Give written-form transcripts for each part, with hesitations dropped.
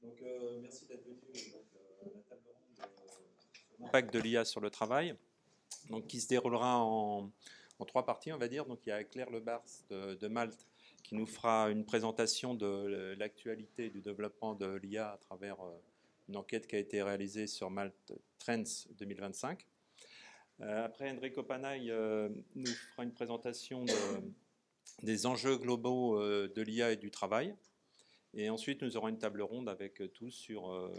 Donc, merci d'être venu à la table ronde sur l'impact de l'IA sur le travail, donc, qui se déroulera en 3 parties, on va dire. Donc, il y a Claire Lebars de Malte qui nous fera une présentation de l'actualité du développement de l'IA à travers une enquête qui a été réalisée sur Malte Trends 2025. Après, Enrico Panay nous fera une présentation des enjeux globaux de l'IA et du travail. Et ensuite, nous aurons une table ronde avec tous sur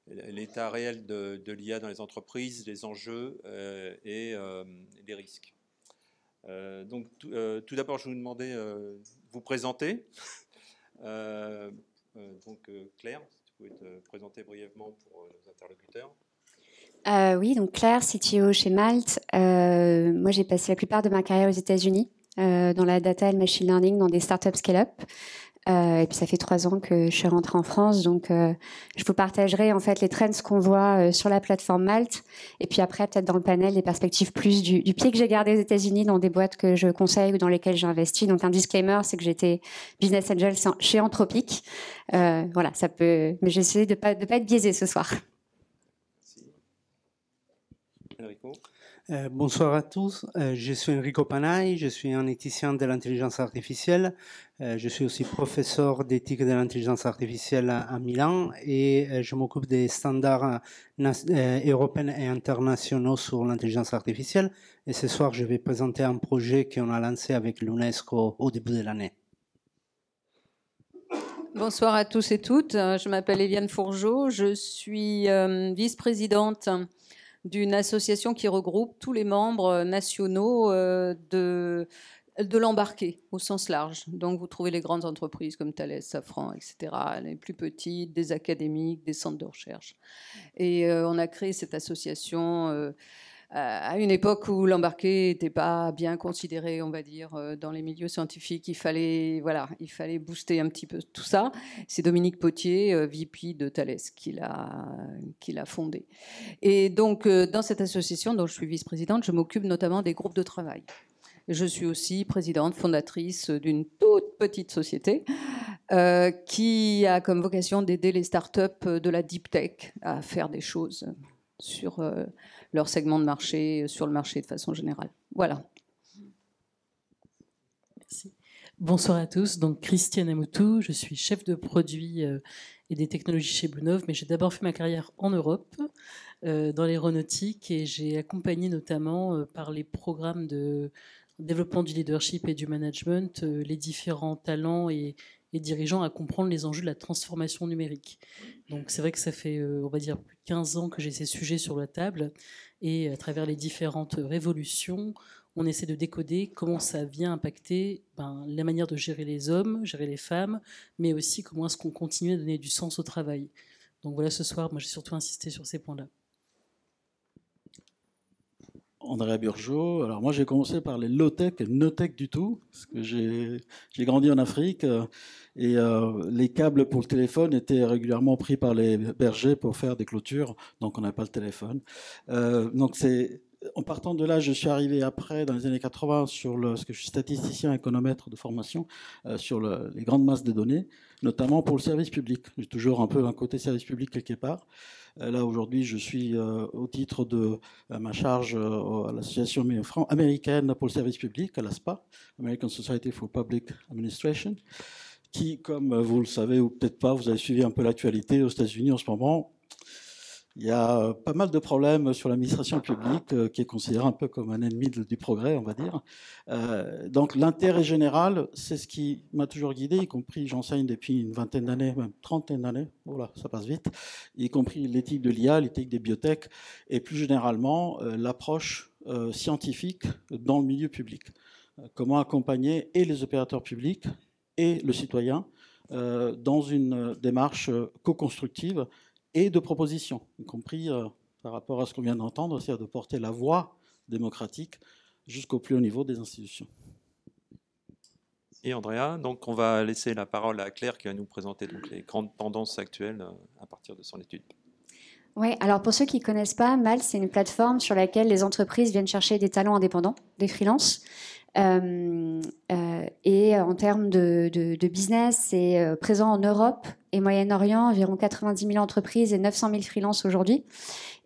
l'état réel de l'IA dans les entreprises, les enjeux et les risques. Donc, tout d'abord, je vais vous demander de vous présenter. Donc, Claire, si tu pouvais te présenter brièvement pour nos interlocuteurs. Oui, donc Claire, CTO chez Malte. Moi, j'ai passé la plupart de ma carrière aux États-Unis dans la data et le machine learning dans des startups scale-up. Et puis ça fait 3 ans que je suis rentrée en France, donc je vous partagerai en fait les trends qu'on voit sur la plateforme Malte, et puis après peut-être dans le panel les perspectives plus du pied que j'ai gardé aux États-Unis dans des boîtes que je conseille ou dans lesquelles j'ai investi. Donc un disclaimer, c'est que j'étais business angel chez Anthropic. Voilà, ça peut, mais j'essaie de pas être biaisée ce soir. Merci. Enrico. Bonsoir à tous, je suis Enrico Panay, je suis un éthicien de l'intelligence artificielle, je suis aussi professeur d'éthique de l'intelligence artificielle à Milan et je m'occupe des standards européens et internationaux sur l'intelligence artificielle, et ce soir je vais présenter un projet qu'on a lancé avec l'UNESCO au début de l'année. Bonsoir à tous et toutes, je m'appelle Eliane Fourgeau, je suis vice-présidente d'une association qui regroupe tous les membres nationaux de l'embarqué au sens large. Donc vous trouvez les grandes entreprises comme Thales, Safran, etc., les plus petites, des académiques, des centres de recherche. Et on a créé cette association à une époque où l'embarqué n'était pas bien considéré, on va dire, dans les milieux scientifiques. Il fallait booster un petit peu tout ça. C'est Dominique Potier, VP de Thales, qui l'a fondé. Et donc, dans cette association dont je suis vice-présidente, je m'occupe notamment des groupes de travail. Je suis aussi présidente, fondatrice d'une toute petite société qui a comme vocation d'aider les startups de la deep tech à faire des choses sur leur segment de marché, sur le marché de façon générale. Voilà. Merci. Bonsoir à tous. Donc, Christiane Amoutou, je suis chef de produit et des technologies chez Bluenov, mais j'ai d'abord fait ma carrière en Europe, dans l'aéronautique, et j'ai accompagné notamment par les programmes de développement du leadership et du management les différents talents et dirigeants à comprendre les enjeux de la transformation numérique. Donc c'est vrai que ça fait, on va dire, plus de 15 ans que j'ai ces sujets sur la table, et à travers les différentes révolutions, on essaie de décoder comment ça vient impacter la manière de gérer les hommes, gérer les femmes, mais aussi comment est-ce qu'on continue à donner du sens au travail. Donc voilà, ce soir, moi j'ai surtout insisté sur ces points-là. Andrea Burgeot. Alors moi j'ai commencé par les low-tech et no-tech du tout, parce que j'ai grandi en Afrique et les câbles pour le téléphone étaient régulièrement pris par les bergers pour faire des clôtures, donc on n'a pas le téléphone. Donc en partant de là, je suis arrivé après, dans les années 80, parce que je suis statisticien économètre de formation, sur les grandes masses de données, notamment pour le service public. J'ai toujours un peu un côté service public quelque part. Là, aujourd'hui, je suis au titre de ma charge à l'association américaine pour le service public, à l'ASPA, American Society for Public Administration, qui, comme vous le savez ou peut-être pas, vous avez suivi un peu l'actualité aux États-Unis en ce moment. Il y a pas mal de problèmes sur l'administration publique qui est considérée un peu comme un ennemi du progrès, on va dire. Donc l'intérêt général, c'est ce qui m'a toujours guidé, y compris, j'enseigne depuis une vingtaine d'années, même 30 d'années, voilà, ça passe vite, y compris l'éthique de l'IA, l'éthique des biotech, et plus généralement l'approche scientifique dans le milieu public. Comment accompagner et les opérateurs publics et le citoyen dans une démarche co-constructive et de propositions, y compris par rapport à ce qu'on vient d'entendre, c'est-à-dire de porter la voix démocratique jusqu'au plus haut niveau des institutions. Et Andrea, donc on va laisser la parole à Claire qui va nous présenter donc les grandes tendances actuelles à partir de son étude. Oui, alors pour ceux qui ne connaissent pas, Malte, c'est une plateforme sur laquelle les entreprises viennent chercher des talents indépendants, des freelances. Et en termes de business, c'est présent en Europe et Moyen-Orient, environ 90 000 entreprises et 900 000 freelances aujourd'hui.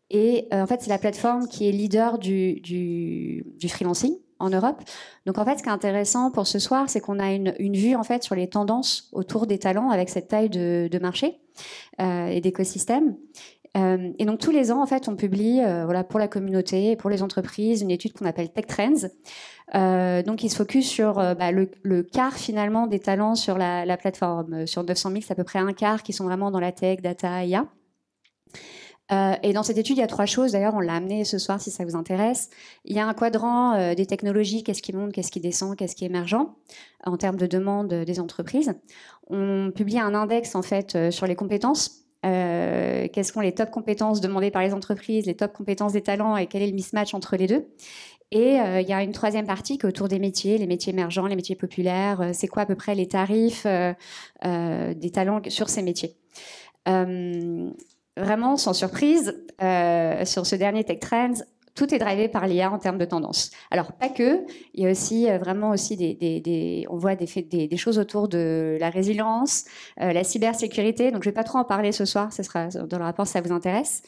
Et en fait, c'est la plateforme qui est leader du freelancing en Europe. Donc en fait, ce qui est intéressant pour ce soir, c'est qu'on a une vue en fait sur les tendances autour des talents avec cette taille de marché et d'écosystème. Et donc tous les ans, en fait, on publie voilà, pour la communauté et pour les entreprises une étude qu'on appelle Tech Trends. Donc il se focus sur le quart finalement des talents sur la plateforme. Sur 900 000, c'est à peu près un quart qui sont vraiment dans la tech, data, IA. Et dans cette étude, il y a 3 choses. D'ailleurs, on l'a amené ce soir si ça vous intéresse. Il y a un quadrant des technologies, qu'est-ce qui monte, qu'est-ce qui descend, qu'est-ce qui est émergent en termes de demande des entreprises. On publie un index en fait sur les compétences. Quelles sont les top compétences demandées par les entreprises, les top compétences des talents et quel est le mismatch entre les deux. Et il y a une 3e partie qui est autour des métiers, les métiers émergents, les métiers populaires. C'est quoi à peu près les tarifs des talents sur ces métiers. Vraiment, sans surprise, sur ce dernier Tech Trends, tout est drivé par l'IA en termes de tendance. Alors, pas que. Il y a aussi vraiment aussi on voit des choses autour de la résilience, la cybersécurité. Donc, je ne vais pas trop en parler ce soir. Ce sera dans le rapport si ça vous intéresse.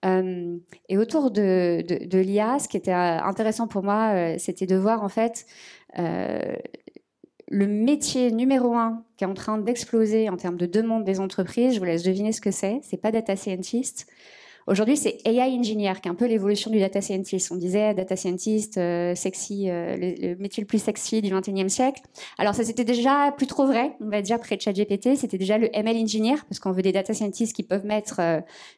Et autour de l'IA, ce qui était intéressant pour moi, c'était de voir en fait le métier numéro 1 qui est en train d'exploser en termes de demande des entreprises. Je vous laisse deviner ce que c'est. C'est pas data scientist. Aujourd'hui, c'est AI engineer, qui est un peu l'évolution du data scientist. On disait data scientist, sexy, le métier le plus sexy du 21e siècle. Alors, ça, c'était déjà plus trop vrai. On va dire, près de ChatGPT, c'était déjà le ML engineer, parce qu'on veut des data scientists qui peuvent mettre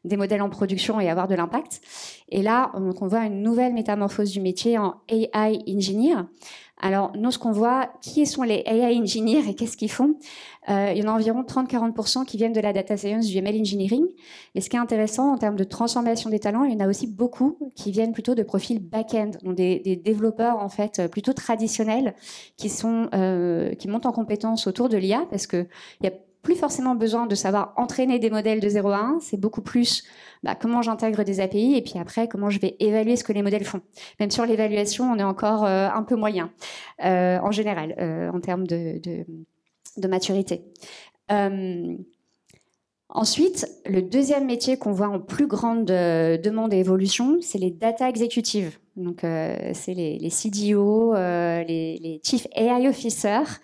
des modèles en production et avoir de l'impact. Et là, on voit une nouvelle métamorphose du métier en AI engineer. Alors, nous, ce qu'on voit, qui sont les AI engineers et qu'est-ce qu'ils font? Il y en a environ 30-40% qui viennent de la data science, du ML engineering. Et ce qui est intéressant en termes de transformation des talents, il y en a aussi beaucoup qui viennent plutôt de profils back-end, donc des développeurs en fait plutôt traditionnels qui montent en compétences autour de l'IA parce que il y a plus forcément besoin de savoir entraîner des modèles de 0 à 1, c'est beaucoup plus comment j'intègre des API et puis après comment je vais évaluer ce que les modèles font. Même sur l'évaluation, on est encore un peu moyen en général en termes de maturité. Ensuite, le deuxième métier qu'on voit en plus grande demande et évolution, c'est les data executives. Donc, c'est les CDO, les Chief AI Officers.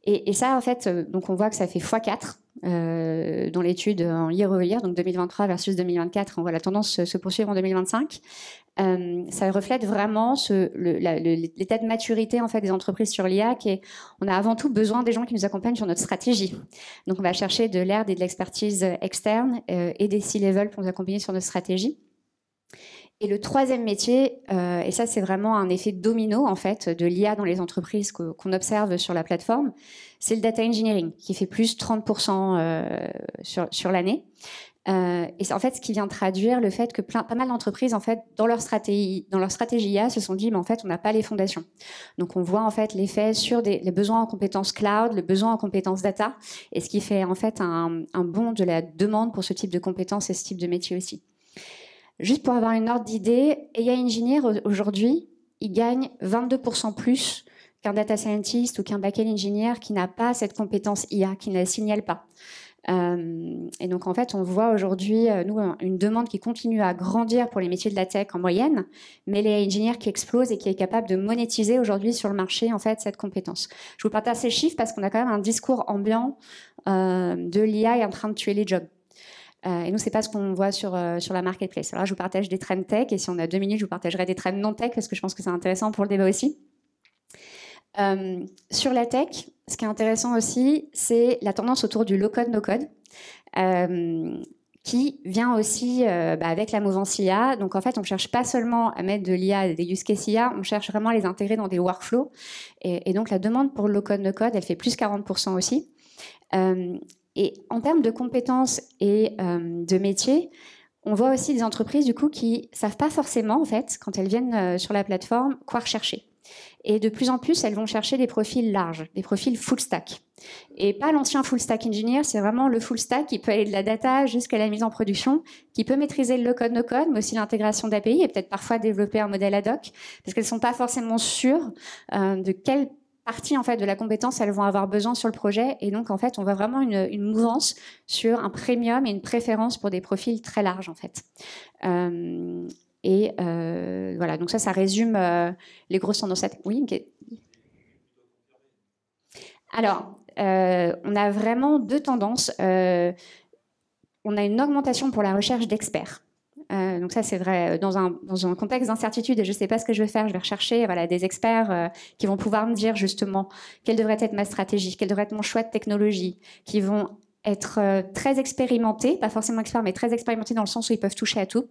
Et ça, en fait, donc on voit que ça fait x4 dans l'étude en year-over-year, donc 2023 versus 2024. On voit la tendance se poursuivre en 2025. Ça reflète vraiment l'état de maturité en fait des entreprises sur l'IA. On a avant tout besoin des gens qui nous accompagnent sur notre stratégie. Donc, on va chercher de l'aide et de l'expertise externe et des C-level pour nous accompagner sur notre stratégie. Et le troisième métier, et ça c'est vraiment un effet domino en fait de l'IA dans les entreprises qu'on observe sur la plateforme, c'est le data engineering qui fait plus 30% sur l'année. Et c'est en fait ce qui vient traduire le fait que pas mal d'entreprises en fait dans leur stratégie IA se sont dit mais en fait on n'a pas les fondations. Donc on voit en fait l'effet sur les besoins en compétences cloud, le besoin en compétences data, et ce qui fait en fait un bond de la demande pour ce type de compétences et ce type de métier aussi. Juste pour avoir une ordre d'idée, AI Engineer, aujourd'hui, il gagne 22% plus qu'un data scientist ou qu'un back-end engineer qui n'a pas cette compétence IA, qui ne la signale pas. Et donc, en fait, on voit aujourd'hui, nous, une demande qui continue à grandir pour les métiers de la tech en moyenne, mais les AI Engineers qui explosent et qui est capable de monétiser aujourd'hui sur le marché, en fait, cette compétence. Je vous partage ces chiffres parce qu'on a quand même un discours ambiant de l'IA est en train de tuer les jobs. Et nous, c'est pas ce qu'on voit sur la marketplace. Alors là, je vous partage des trends tech, et si on a 2 minutes, je vous partagerai des trends non tech, parce que je pense que c'est intéressant pour le débat aussi. Sur la tech, ce qui est intéressant aussi, c'est la tendance autour du low-code, no-code, qui vient aussi avec la mouvance IA. Donc, en fait, on ne cherche pas seulement à mettre de l'IA, des use cases IA, on cherche vraiment à les intégrer dans des workflows. Et donc, la demande pour le low-code, no-code, elle fait plus 40% aussi. Et en termes de compétences et de métiers, on voit aussi des entreprises du coup qui savent pas forcément en fait quand elles viennent sur la plateforme quoi rechercher. Et de plus en plus, elles vont chercher des profils larges, des profils full stack. Et pas l'ancien full stack engineer, c'est vraiment le full stack qui peut aller de la data jusqu'à la mise en production, qui peut maîtriser le code no code, mais aussi l'intégration d'API et peut-être parfois développer un modèle ad hoc, parce qu'elles sont pas forcément sûres de quel partie en fait de la compétence elles vont avoir besoin sur le projet, et donc en fait on voit vraiment une mouvance sur un premium et une préférence pour des profils très larges en fait. Voilà, donc ça résume les grosses tendances. Oui, okay. Alors, on a vraiment deux tendances. On a une augmentation pour la recherche d'experts. Donc ça, c'est vrai, dans un contexte d'incertitude, et je ne sais pas ce que je vais faire, je vais rechercher des experts qui vont pouvoir me dire justement quelle devrait être ma stratégie, quel devrait être mon choix de technologie, qui vont être très expérimentés, pas forcément experts, mais très expérimentés dans le sens où ils peuvent toucher à tout.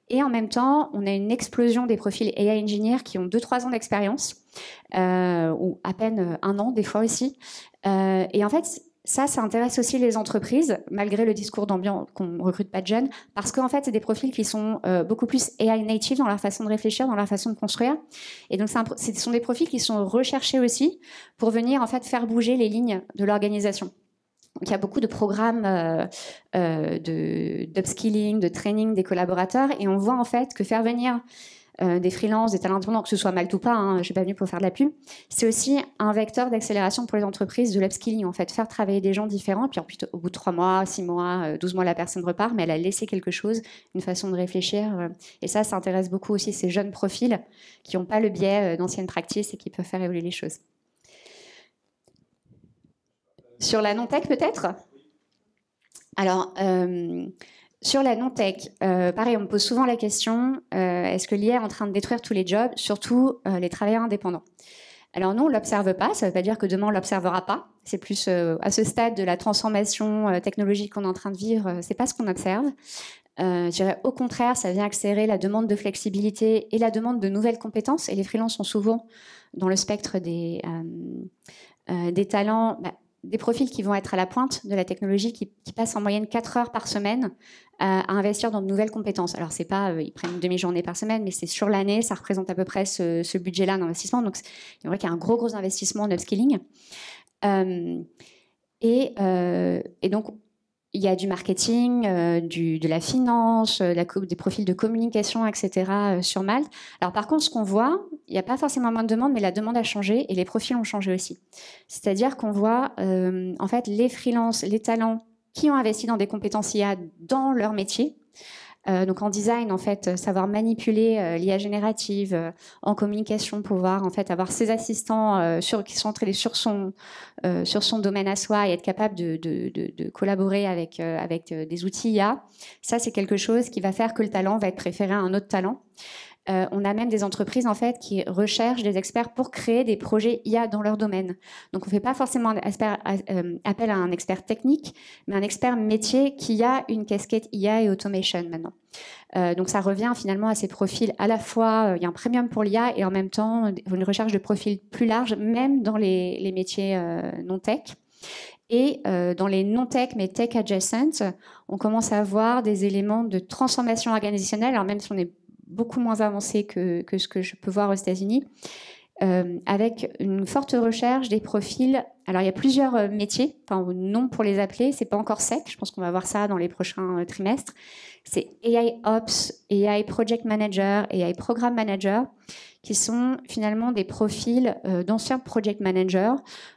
Et en même temps, on a une explosion des profils AI engineers qui ont 2-3 ans d'expérience, ou à peine 1 an des fois aussi. Et en fait, ça intéresse aussi les entreprises, malgré le discours d'ambiance qu'on ne recrute pas de jeunes, parce qu'en fait, c'est des profils qui sont beaucoup plus AI native dans leur façon de réfléchir, dans leur façon de construire. Et donc, ce sont des profils qui sont recherchés aussi pour venir en fait faire bouger les lignes de l'organisation. Donc, il y a beaucoup de programmes d'upskilling, de training des collaborateurs, et on voit en fait que faire venir des freelances, des talents indépendants, que ce soit Malte ou pas, je ne suis pas venue pour faire de la pub, c'est aussi un vecteur d'accélération pour les entreprises de l'upskilling, en fait, faire travailler des gens différents, et puis ensuite, au bout de 3 mois, 6 mois, 12 mois, la personne repart, mais elle a laissé quelque chose, une façon de réfléchir, et ça intéresse beaucoup aussi ces jeunes profils qui n'ont pas le biais d'anciennes practices et qui peuvent faire évoluer les choses. Sur la non-tech, peut-être ? Alors, sur la non-tech, pareil, on me pose souvent la question, est-ce que l'IA est en train de détruire tous les jobs, surtout les travailleurs indépendants ? Alors non, on ne l'observe pas, ça ne veut pas dire que demain on ne l'observera pas. C'est plus à ce stade de la transformation technologique qu'on est en train de vivre, ce n'est pas ce qu'on observe. Je dirais au contraire, ça vient accélérer la demande de flexibilité et la demande de nouvelles compétences. Et les freelances sont souvent dans le spectre des talents... des profils qui vont être à la pointe de la technologie, qui passent en moyenne 4 heures par semaine à investir dans de nouvelles compétences. Alors, c'est pas, ils prennent une demi-journée par semaine, mais c'est sur l'année, ça représente à peu près ce budget-là d'investissement. Donc, il y aurait qu'il y a un gros investissement en upskilling. Et donc, il y a du marketing, de la finance, des profils de communication, etc. Sur Malte. Alors par contre, ce qu'on voit, il n'y a pas forcément moins de demande, mais la demande a changé et les profils ont changé aussi. C'est-à-dire qu'on voit en fait les freelances, les talents qui ont investi dans des compétences IA dans leur métier. Donc en design, en fait, savoir manipuler l'IA générative, en communication, pouvoir en fait avoir ses assistants qui sont entraînés sur son domaine à soi et être capable de collaborer avec des outils IA. Ça, c'est quelque chose qui va faire que le talent va être préféré à un autre talent. On a même des entreprises en fait qui recherchent des experts pour créer des projets IA dans leur domaine. Donc on ne fait pas forcément appel à un expert technique, mais un expert métier qui a une casquette IA et automation maintenant. Donc ça revient finalement à ces profils. À la fois, il y a un premium pour l'IA et en même temps une recherche de profils plus larges, même dans les métiers non tech. Et dans les non-tech, mais tech adjacent, on commence à avoir des éléments de transformation organisationnelle, alors même si on est beaucoup moins avancé que ce que je peux voir aux États-Unis, avec une forte recherche des profils. Alors, il y a plusieurs métiers, enfin, non pour les appeler, c'est pas encore sec, je pense qu'on va voir ça dans les prochains trimestres. C'est AI Ops, AI Project Manager, AI Program Manager, qui sont finalement des profils d'anciens project managers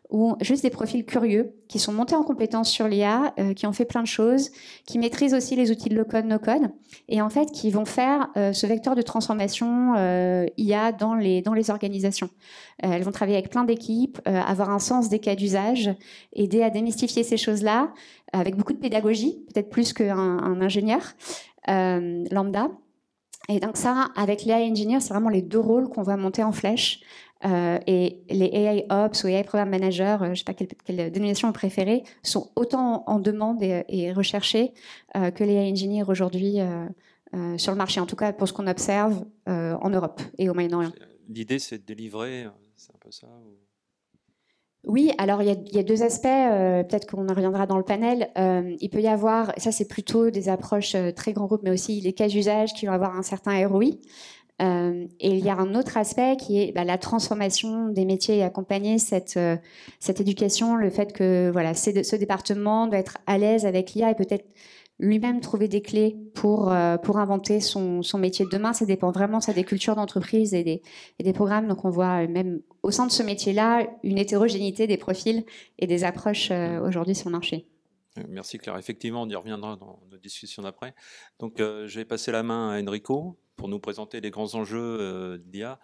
ou juste des profils curieux qui sont montés en compétences sur l'IA, qui ont fait plein de choses, qui maîtrisent aussi les outils de low-code, no-code, et en fait qui vont faire ce vecteur de transformation IA dans les organisations. Elles vont travailler avec plein d'équipes, avoir un sens des cas d'usage, aider à démystifier ces choses-là, avec beaucoup de pédagogie, peut-être plus qu'un ingénieur lambda. Et donc ça, avec l'AI Engineer, c'est vraiment les deux rôles qu'on va monter en flèche. Et les AI Ops ou AI Program Manager, je ne sais pas quelle dénomination vous préférez, sont autant en demande et recherchés que les AI Engineers aujourd'hui sur le marché, en tout cas pour ce qu'on observe en Europe et au Moyen-Orient. L'idée, c'est de délivrer, c'est un peu ça ou... Oui, alors il y a deux aspects, peut-être qu'on en reviendra dans le panel. Il peut y avoir, ça c'est plutôt des approches très grand groupe, mais aussi les cas d'usage qui vont avoir un certain ROI. Et il y a un autre aspect qui est la transformation des métiers et accompagner cette éducation, le fait que voilà, ce département doit être à l'aise avec l'IA et peut-être lui-même trouver des clés pour inventer son métier de demain. Ça dépend vraiment ça, des cultures d'entreprise et des programmes. Donc on voit même au sein de ce métier-là une hétérogénéité des profils et des approches aujourd'hui sur le marché. Merci Claire. Effectivement, on y reviendra dans nos discussions d'après. Donc je vais passer la main à Enrico pour nous présenter les grands enjeux d'IA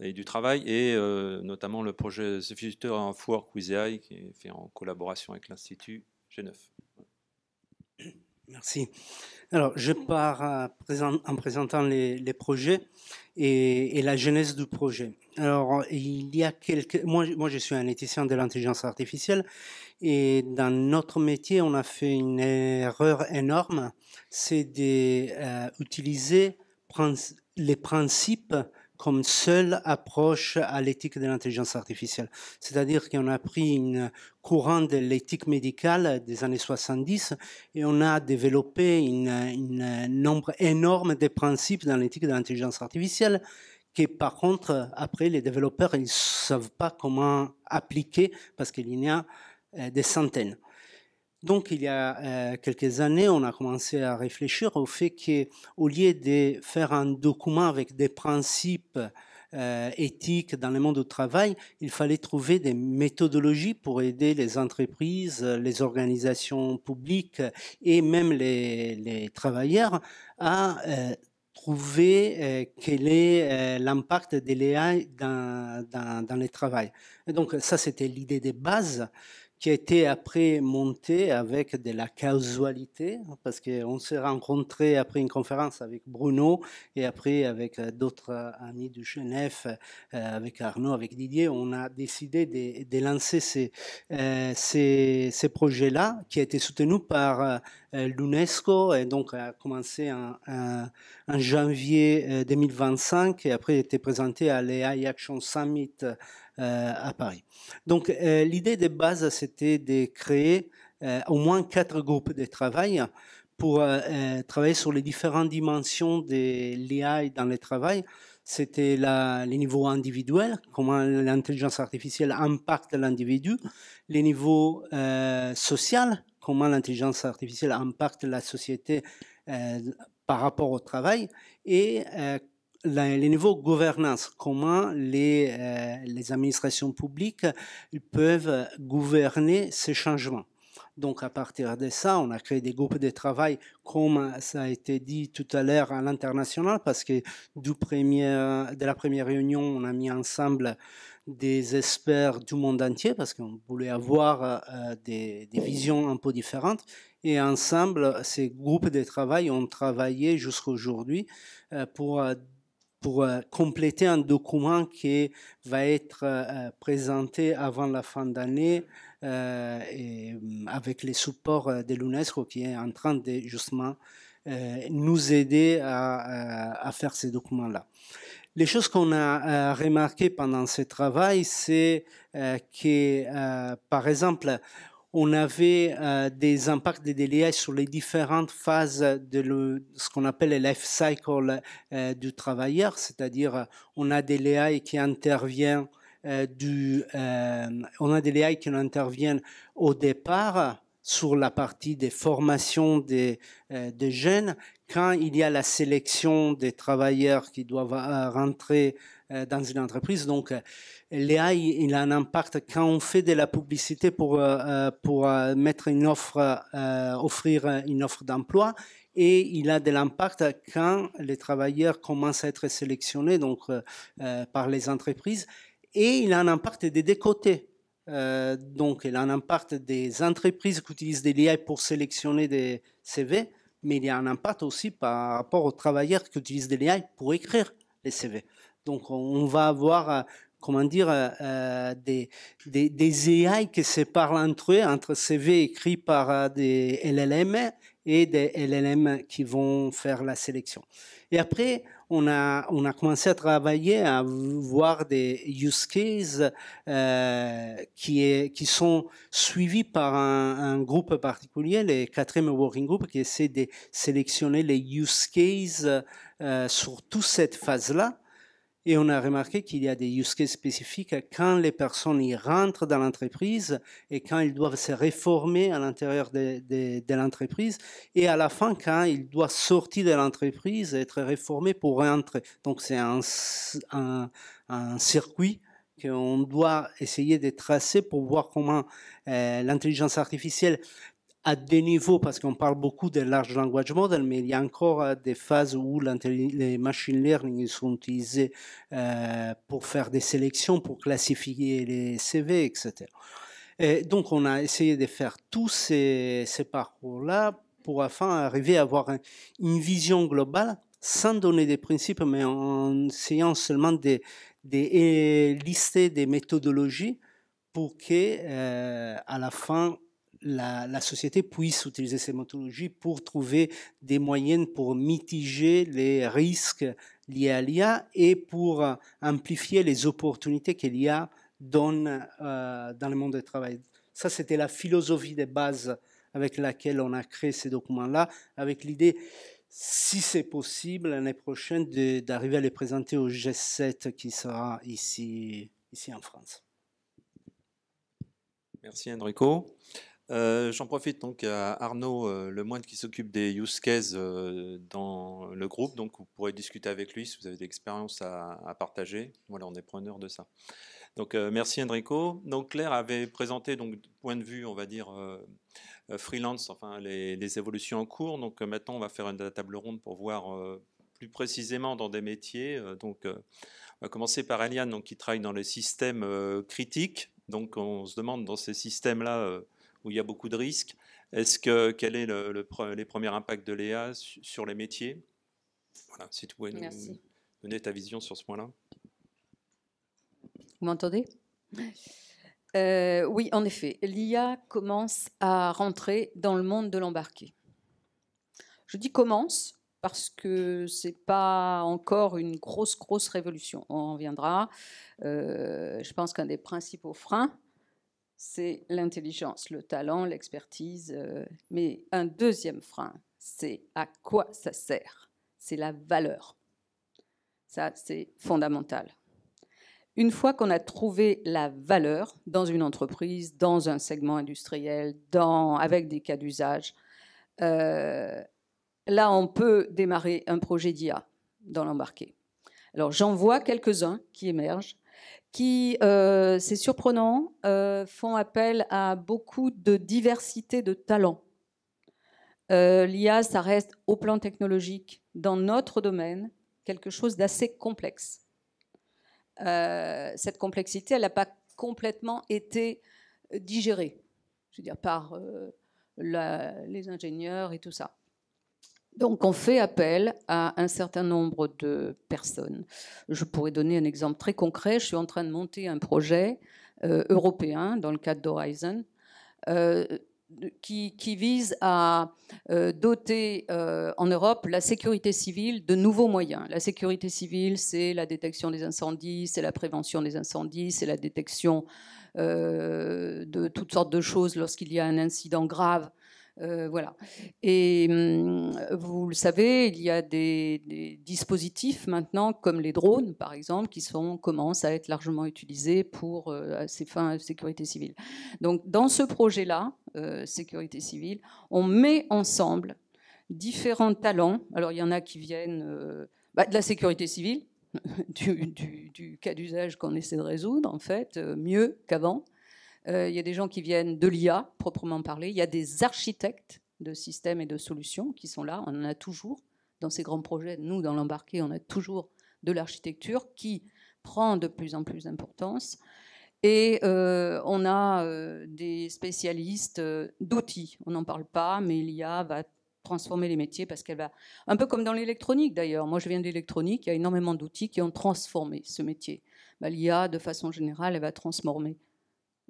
et du travail, et notamment le projet The Future of Work with AI qui est fait en collaboration avec l'Institut G9. Merci. Alors, je pars en présentant les projets et la genèse du projet. Alors, il y a moi, je suis un éthicien de l'intelligence artificielle, et dans notre métier, on a fait une erreur énorme, c'est d'utiliser les principes comme seule approche à l'éthique de l'intelligence artificielle. C'est-à-dire qu'on a pris une courant de l'éthique médicale des années 70 et on a développé un nombre énorme de principes dans l'éthique de l'intelligence artificielle que par contre, après, les développeurs, ils ne savent pas comment appliquer parce qu'il y en a des centaines. Donc, il y a quelques années, on a commencé à réfléchir au fait qu'au lieu de faire un document avec des principes éthiques dans le monde du travail, il fallait trouver des méthodologies pour aider les entreprises, les organisations publiques et même les travailleurs à trouver quel est l'impact de l'AI dans le travail. Et donc, ça, c'était l'idée de base, qui a été après monté avec de la causalité, parce qu'on s'est rencontrés après une conférence avec Bruno et après avec d'autres amis du Genève, avec Arnaud, avec Didier, on a décidé de lancer ces projets-là, qui a été soutenu par l'UNESCO, et donc a commencé en janvier 2025 et après a été présenté à l'AI Action Summit à Paris. Donc, l'idée de base, c'était de créer au moins 4 groupes de travail pour travailler sur les différentes dimensions de l'IA dans le travail. C'était les niveaux individuels, comment l'intelligence artificielle impacte l'individu, les niveaux social, comment l'intelligence artificielle impacte la société par rapport au travail, et les niveaux gouvernance, comment les administrations publiques peuvent gouverner ces changements. Donc, à partir de ça, on a créé des groupes de travail, comme ça a été dit tout à l'heure, à l'international, parce que de la première réunion, on a mis ensemble des experts du monde entier, parce qu'on voulait avoir des visions un peu différentes. Et ensemble, ces groupes de travail ont travaillé jusqu'à aujourd'hui pour compléter un document qui va être présenté avant la fin d'année avec les supports de l'UNESCO qui est en train de justement nous aider à faire ces documents-là. Les choses qu'on a remarquées pendant ce travail, c'est que, par exemple, on avait des impacts de l'IA sur les différentes phases de ce qu'on appelle le life cycle du travailleur, c'est-à-dire on a des l'IA qui interviennent au départ sur la partie des formations des jeunes, quand il y a la sélection des travailleurs qui doivent rentrer dans une entreprise. Donc, l'AI, il a un impact quand on fait de la publicité pour mettre une offre, offrir une offre d'emploi, et il a de l'impact quand les travailleurs commencent à être sélectionnés donc, par les entreprises, et il a un impact des deux côtés. Donc, il a un impact des entreprises qui utilisent des l'AI pour sélectionner des CV, mais il y a un impact aussi par rapport aux travailleurs qui utilisent des l'AI pour écrire les CV. Donc, on va avoir, comment dire, des AI qui se parlent entre eux, entre CV écrits par des LLM et des LLM qui vont faire la sélection. Et après, on a commencé à travailler, à voir des use cases qui sont suivis par un groupe particulier, le 4e working group, qui essaie de sélectionner les use cases sur toute cette phase-là. Et on a remarqué qu'il y a des use cases spécifiques quand les personnes y rentrent dans l'entreprise et quand ils doivent se réformer à l'intérieur de l'entreprise, et à la fin quand ils doivent sortir de l'entreprise et être réformés pour rentrer. Donc c'est un circuit qu'on doit essayer de tracer pour voir comment l'intelligence artificielle à des niveaux, parce qu'on parle beaucoup de large language model, mais il y a encore des phases où les machine learning sont utilisés pour faire des sélections, pour classifier les CV, etc. Et donc, on a essayé de faire tous ces parcours-là pour enfin arriver à avoir une vision globale, sans donner des principes, mais en essayant seulement de lister des méthodologies pour que, à la fin, la société puisse utiliser ces méthodologies pour trouver des moyens pour mitiger les risques liés à l'IA et pour amplifier les opportunités qu'il y a dans le monde du travail. Ça, c'était la philosophie de base avec laquelle on a créé ces documents-là, avec l'idée, si c'est possible, l'année prochaine, d'arriver à les présenter au G7 qui sera ici en France. Merci Enrico. J'en profite donc à Arnaud Lemoine qui s'occupe des use cases dans le groupe, donc vous pourrez discuter avec lui si vous avez des expériences à partager. Voilà, on est preneur de ça. Donc merci Enrico. Donc Claire avait présenté donc du point de vue, on va dire freelance, enfin les évolutions en cours. Donc maintenant on va faire une table ronde pour voir plus précisément dans des métiers. Donc on va commencer par Eliane, donc qui travaille dans les systèmes critiques. Donc on se demande dans ces systèmes-là où il y a beaucoup de risques, quel est les premiers impacts de l'IA sur les métiers? Voilà, si tu pouvais nous donner ta vision sur ce point-là. Vous m'entendez? Oui, en effet, l'IA commence à rentrer dans le monde de l'embarqué. Je dis commence parce que ce n'est pas encore une grosse révolution. On en reviendra. Je pense qu'un des principaux freins, c'est l'intelligence, le talent, l'expertise. Mais un deuxième frein, c'est à quoi ça sert. C'est la valeur. Ça, c'est fondamental. Une fois qu'on a trouvé la valeur dans une entreprise, dans un segment industriel, avec des cas d'usage, là, on peut démarrer un projet d'IA dans l'embarqué. Alors, j'en vois quelques-uns qui émergent, qui, c'est surprenant, font appel à beaucoup de diversité de talents. L'IA, ça reste au plan technologique, dans notre domaine, quelque chose d'assez complexe. Cette complexité, elle n'a pas complètement été digérée, je veux dire, par les ingénieurs et tout ça. Donc, on fait appel à un certain nombre de personnes. Je pourrais donner un exemple très concret. Je suis en train de monter un projet européen dans le cadre d'Horizon qui vise à doter en Europe la sécurité civile de nouveaux moyens. La sécurité civile, c'est la détection des incendies, c'est la prévention des incendies, c'est la détection de toutes sortes de choses lorsqu'il y a un incident grave. Voilà. Et vous le savez, il y a des dispositifs maintenant, comme les drones, par exemple, qui commencent à être largement utilisés pour ces fins de sécurité civile. Donc, dans ce projet-là, sécurité civile, on met ensemble différents talents. Alors, il y en a qui viennent de la sécurité civile, du cas d'usage qu'on essaie de résoudre, en fait, mieux qu'avant. Il y a des gens qui viennent de l'IA, proprement parlé. Il y a des architectes de systèmes et de solutions qui sont là. On en a toujours dans ces grands projets. Nous, dans l'embarqué, on a toujours de l'architecture qui prend de plus en plus d'importance. Et on a des spécialistes d'outils. On n'en parle pas, mais l'IA va transformer les métiers parce qu'elle va... Un peu comme dans l'électronique, d'ailleurs. Moi, je viens de l'électronique. Il y a énormément d'outils qui ont transformé ce métier. L'IA, de façon générale, elle va transformer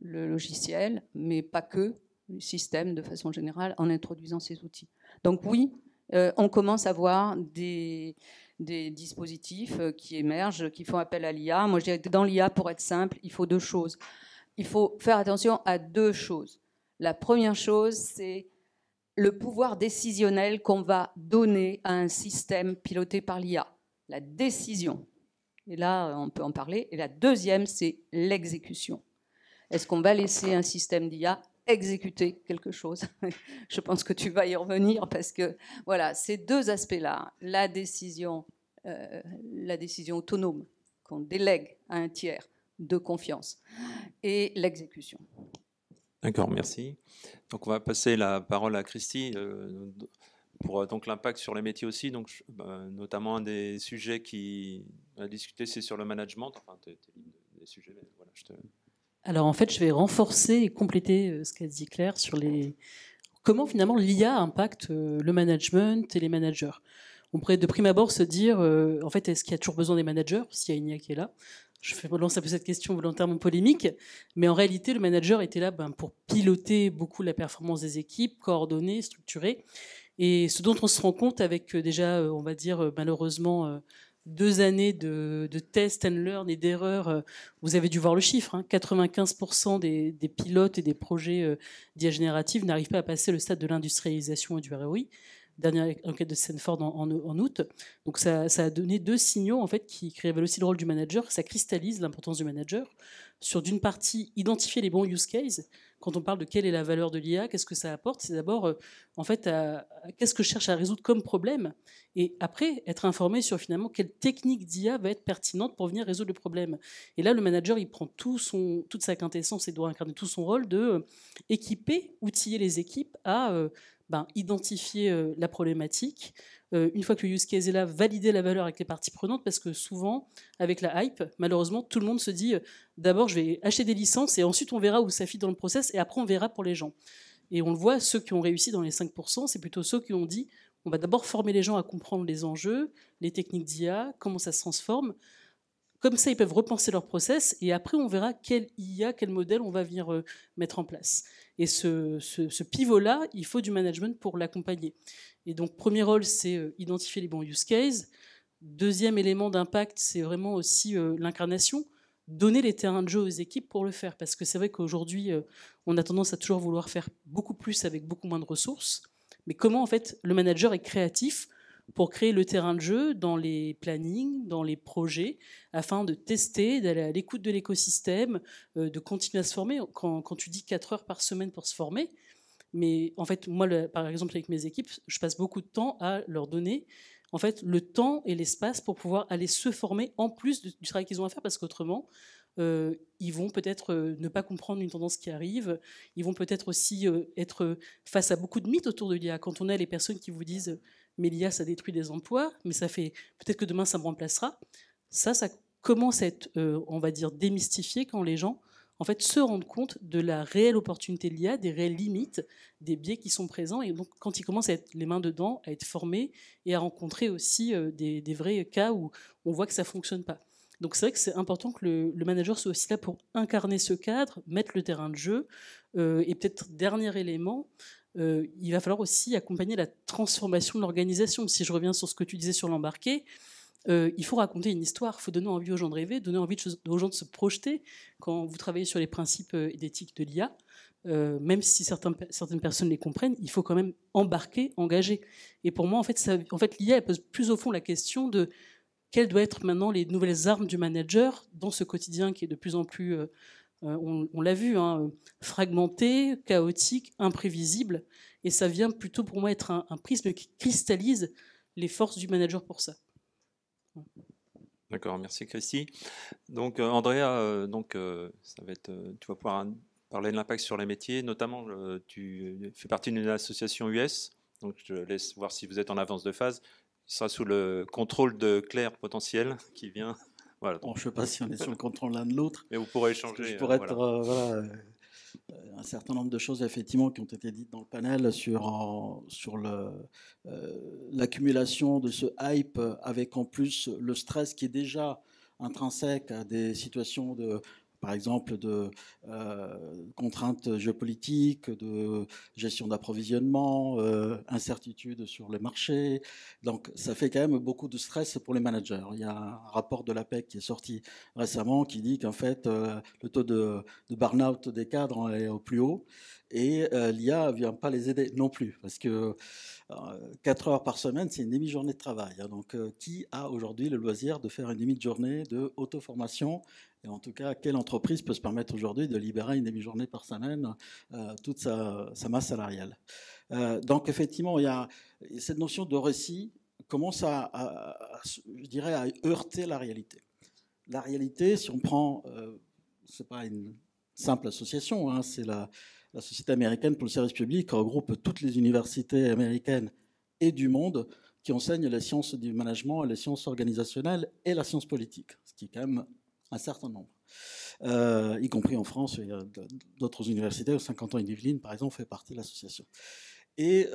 le logiciel, mais pas que, le système de façon générale, en introduisant ces outils. Donc oui, on commence à voir des dispositifs qui émergent, qui font appel à l'IA. Moi, je dirais que dans l'IA, pour être simple, il faut deux choses. Il faut faire attention à deux choses. La première chose, c'est le pouvoir décisionnel qu'on va donner à un système piloté par l'IA. La décision. Et là, on peut en parler. Et la deuxième, c'est l'exécution. Est-ce qu'on va laisser un système d'IA exécuter quelque chose? Je pense que tu vas y revenir parce que voilà, ces deux aspects-là, la décision autonome qu'on délègue à un tiers de confiance et l'exécution. D'accord, merci. Donc on va passer la parole à Christy pour donc l'impact sur les métiers aussi. Donc notamment un des sujets qui a discuté, c'est sur le management. Enfin, des sujets, mais voilà, Alors en fait, je vais renforcer et compléter ce qu'a dit Claire sur comment finalement l'IA impacte le management et les managers. On pourrait de prime abord se dire, en fait, est-ce qu'il y a toujours besoin des managers s'il y a une IA qui est là? Je lance un peu cette question volontairement polémique, mais en réalité, le manager était là pour piloter beaucoup la performance des équipes, coordonner, structurer. Et ce dont on se rend compte avec déjà, on va dire malheureusement, 2 années de test and learn et d'erreurs, vous avez dû voir le chiffre, hein, 95% des pilotes et des projets d'IA générative n'arrivent pas à passer le stade de l'industrialisation et du ROI. Dernière enquête de Stanford en août. Donc ça a donné 2 signaux en fait, qui révèlent aussi le rôle du manager. Ça cristallise l'importance du manager sur d'une partie identifier les bons use cases. Quand on parle de quelle est la valeur de l'IA, qu'est-ce que ça apporte, c'est d'abord en fait qu'est-ce que je cherche à résoudre comme problème, et après être informé sur finalement quelle technique d'IA va être pertinente pour venir résoudre le problème. Et là le manager il prend toute sa quintessence et doit incarner tout son rôle de équiper, outiller les équipes à identifier la problématique. Une fois que le use case est là, valider la valeur avec les parties prenantes, parce que souvent, avec la hype, malheureusement, tout le monde se dit d'abord, je vais acheter des licences et ensuite on verra où ça fit dans le process et après on verra pour les gens. Et on le voit, ceux qui ont réussi dans les 5%, c'est plutôt ceux qui ont dit on va d'abord former les gens à comprendre les enjeux, les techniques d'IA, comment ça se transforme. Comme ça, ils peuvent repenser leur process et après, on verra quel IA, quel modèle on va venir mettre en place. Et ce pivot-là, il faut du management pour l'accompagner. Et donc, premier rôle, c'est identifier les bons use cases. Deuxième élément d'impact, c'est vraiment aussi l'incarnation. Donner les terrains de jeu aux équipes pour le faire. Parce que c'est vrai qu'aujourd'hui, on a tendance à toujours vouloir faire beaucoup plus avec beaucoup moins de ressources. Mais comment, en fait, le manager est créatif pour créer le terrain de jeu dans les plannings, dans les projets, afin de tester, d'aller à l'écoute de l'écosystème, de continuer à se former. Quand tu dis 4 heures par semaine pour se former, mais en fait, moi, par exemple, avec mes équipes, je passe beaucoup de temps à leur donner en fait, le temps et l'espace pour pouvoir aller se former en plus du travail qu'ils ont à faire, parce qu'autrement, ils vont peut-être ne pas comprendre une tendance qui arrive, ils vont peut-être aussi être face à beaucoup de mythes autour de l'IA. Quand on a les personnes qui vous disent mais l'IA, ça détruit des emplois, mais ça fait peut-être que demain, ça me remplacera. Ça commence à être, on va dire, démystifié quand les gens, en fait, se rendent compte de la réelle opportunité de l'IA, des réelles limites, des biais qui sont présents. Et donc, quand ils commencent à être les mains dedans, à être formés et à rencontrer aussi des vrais cas où on voit que ça ne fonctionne pas. Donc, c'est vrai que c'est important que le manager soit aussi là pour incarner ce cadre, mettre le terrain de jeu. Et peut-être, dernier élément, il va falloir aussi accompagner la transformation de l'organisation. Si je reviens sur ce que tu disais sur l'embarqué, il faut raconter une histoire, il faut donner envie aux gens de rêver, donner envie aux gens de se projeter quand vous travaillez sur les principes d'éthique de l'IA. Même si certaines personnes les comprennent, il faut quand même embarquer, engager. Et pour moi, en fait, l'IA elle pose plus au fond la question de quelles doivent être maintenant les nouvelles armes du manager dans ce quotidien qui est de plus en plus, on l'a vu, hein, fragmenté, chaotique, imprévisible. Et ça vient plutôt pour moi être un prisme qui cristallise les forces du manager pour ça. D'accord, merci Christy. Donc Andrea, ça va être, tu vas pouvoir parler de l'impact sur les métiers, notamment tu fais partie d'une association US, donc je laisse voir si vous êtes en avance de phase. Ce sera sous le contrôle de Claire Potentiel qui vient. Voilà, bon, je ne sais pas si on est sur le contrôle l'un de l'autre. Mais vous pourrez échanger. Je pourrais être un certain nombre de choses effectivement qui ont été dites dans le panel sur l'accumulation de ce hype, avec en plus le stress qui est déjà intrinsèque à des situations de par exemple de contraintes géopolitiques, de gestion d'approvisionnement, incertitude sur les marchés. Donc ça fait quand même beaucoup de stress pour les managers. Il y a un rapport de l'APEC qui est sorti récemment qui dit qu'en fait le taux de burn-out des cadres est au plus haut et l'IA ne vient pas les aider non plus parce que 4 heures par semaine, c'est une demi-journée de travail. Donc, qui a aujourd'hui le loisir de faire une demi-journée de auto-formation? Et en tout cas, quelle entreprise peut se permettre aujourd'hui de libérer une demi-journée par semaine toute sa masse salariale? Donc, effectivement, il y a cette notion de récit commence je dirais, à heurter la réalité. La réalité, si on prend, c'est pas une simple association, hein, c'est la Société américaine pour le service public regroupe toutes les universités américaines et du monde qui enseignent les sciences du management, les sciences organisationnelles et la science politique, ce qui est quand même un certain nombre. Y compris en France, il y a d'autres universités, Saint-Quentin-et-Yvelines, par exemple, fait partie de l'association. Et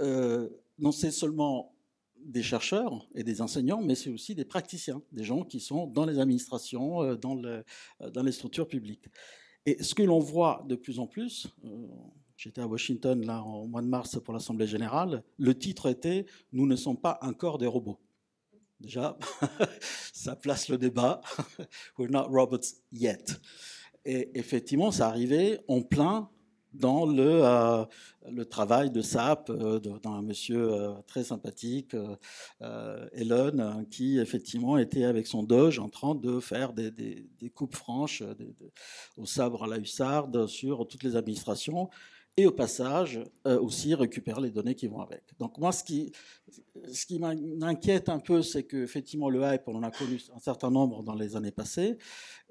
non, c'est seulement des chercheurs et des enseignants, mais c'est aussi des praticiens, des gens qui sont dans les administrations, dans les structures publiques. Et ce que l'on voit de plus en plus, j'étais à Washington là, au mois de mars pour l'Assemblée générale, le titre était « Nous ne sommes pas encore des robots ». Déjà, ça place le débat. « We're not robots yet ». Et effectivement, ça arrivait en plein dans le travail de SAP, d'un monsieur très sympathique, Elon, qui effectivement était avec son Doge en train de faire des coupes franches au sabre à la hussarde sur toutes les administrations et au passage aussi récupérer les données qui vont avec. Donc moi, ce qui m'inquiète un peu, c'est qu'effectivement le hype, on en a connu un certain nombre dans les années passées,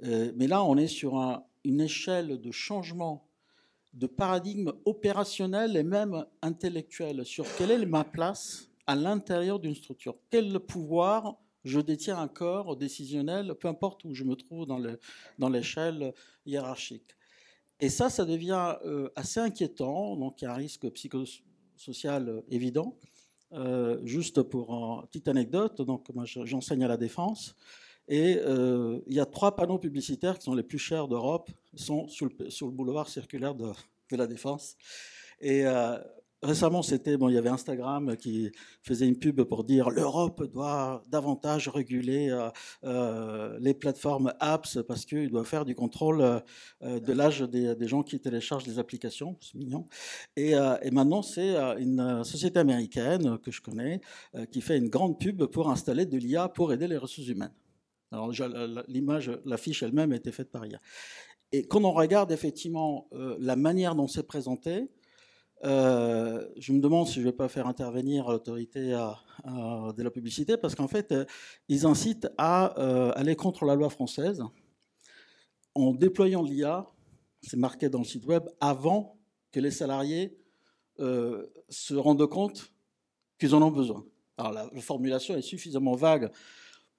mais là on est sur une échelle de changement de paradigme opérationnel et même intellectuel sur quelle est ma place à l'intérieur d'une structure. Quel pouvoir je détiens un corps décisionnel, peu importe où je me trouve dans l'échelle hiérarchique. Et ça devient assez inquiétant, donc il y a un risque psychosocial évident. Juste pour une petite anecdote, donc moi j'enseigne à la Défense, et il y a 3 panneaux publicitaires qui sont les plus chers d'Europe, sont sur le boulevard circulaire de la Défense. Et récemment, il y avait Instagram qui faisait une pub pour dire l'Europe doit davantage réguler les plateformes apps parce qu'il doit faire du contrôle de l'âge des gens qui téléchargent les applications. C'est mignon. Et maintenant, c'est une société américaine que je connais qui fait une grande pub pour installer de l'IA pour aider les ressources humaines. Alors l'image, l'affiche elle-même a été faite par IA. Et quand on regarde effectivement la manière dont c'est présenté, je me demande si je ne vais pas faire intervenir l'autorité de la publicité, parce qu'en fait, ils incitent à aller contre la loi française en déployant l'IA, c'est marqué dans le site web, avant que les salariés se rendent compte qu'ils en ont besoin. Alors la formulation est suffisamment vague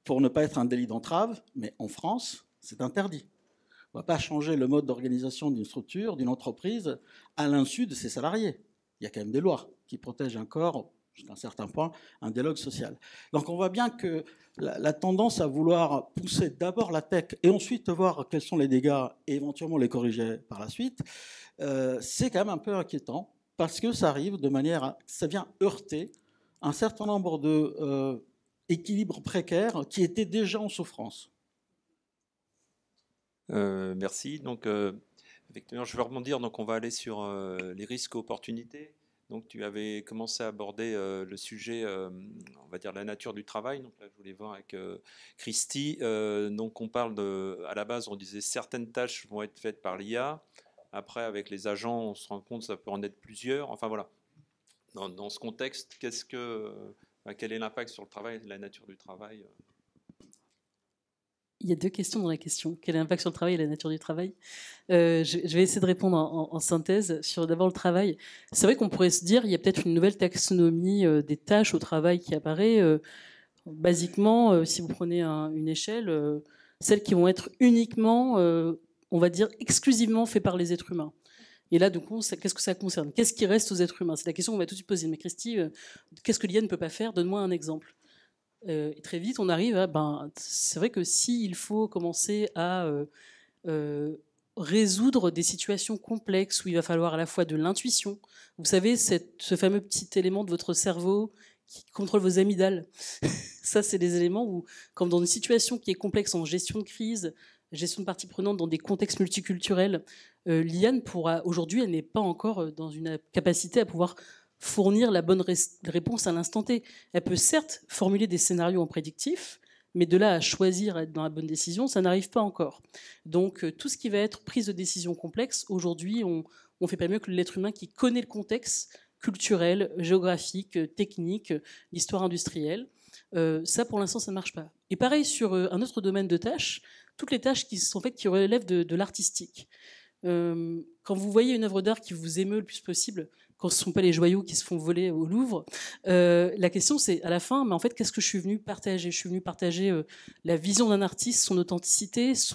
pour ne pas être un délit d'entrave, mais en France, c'est interdit. On ne va pas changer le mode d'organisation d'une structure, d'une entreprise, à l'insu de ses salariés. Il y a quand même des lois qui protègent encore, jusqu'à un certain point, un dialogue social. Donc on voit bien que la tendance à vouloir pousser d'abord la tech et ensuite voir quels sont les dégâts et éventuellement les corriger par la suite, c'est quand même un peu inquiétant parce que ça arrive de manière, ça vient heurter un certain nombre d'équilibres précaires qui étaient déjà en souffrance. Merci. Donc, effectivement, je vais rebondir. Donc, on va aller sur les risques et opportunités. Donc, tu avais commencé à aborder le sujet, on va dire la nature du travail. Donc, là, je voulais voir avec Christy. Donc, on parle à la base, on disait certaines tâches vont être faites par l'IA. Après, avec les agents, on se rend compte que ça peut en être plusieurs. Enfin, voilà. Dans ce contexte, quel est l'impact sur le travail, la nature du travail Il y a 2 questions dans la question. Quel est l'impact sur le travail et la nature du travail? Je vais essayer de répondre en synthèse sur d'abord le travail. C'est vrai qu'on pourrait se dire il y a peut-être une nouvelle taxonomie des tâches au travail qui apparaît. Basiquement, si vous prenez une échelle, celles qui vont être uniquement, on va dire, exclusivement faites par les êtres humains. Et là, du coup, qu'est-ce que ça concerne? Qu'est-ce qui reste aux êtres humains? C'est la question qu'on va tout de suite poser. Mais Christy, qu'est-ce que l'IA ne peut pas faire? Donne-moi un exemple. Et très vite, on arrive à... c'est vrai que s'il faut commencer à résoudre des situations complexes où il va falloir à la fois de l'intuition. Vous savez, ce fameux petit élément de votre cerveau qui contrôle vos amygdales. Ça, c'est des éléments où, comme dans une situation qui est complexe en gestion de crise, gestion de parties prenantes dans des contextes multiculturels, l'IA aujourd'hui, elle n'est pas encore dans une capacité à pouvoir fournir la bonne réponse à l'instant T. Elle peut certes formuler des scénarios en prédictif, mais de là à choisir, à être dans la bonne décision, ça n'arrive pas encore. Donc tout ce qui va être prise de décision complexe, aujourd'hui, on fait pas mieux que l'être humain qui connaît le contexte culturel, géographique, technique, l'histoire industrielle. Ça, pour l'instant, ça ne marche pas. Et pareil sur un autre domaine de tâches, toutes les tâches qui sont faites qui relèvent de l'artistique. Quand vous voyez une œuvre d'art qui vous émeut le plus possible, quand ce ne sont pas les joyaux qui se font voler au Louvre, la question c'est à la fin, mais en fait, qu'est-ce que je suis venu partager ? Je suis venu partager la vision d'un artiste, son authenticité, sa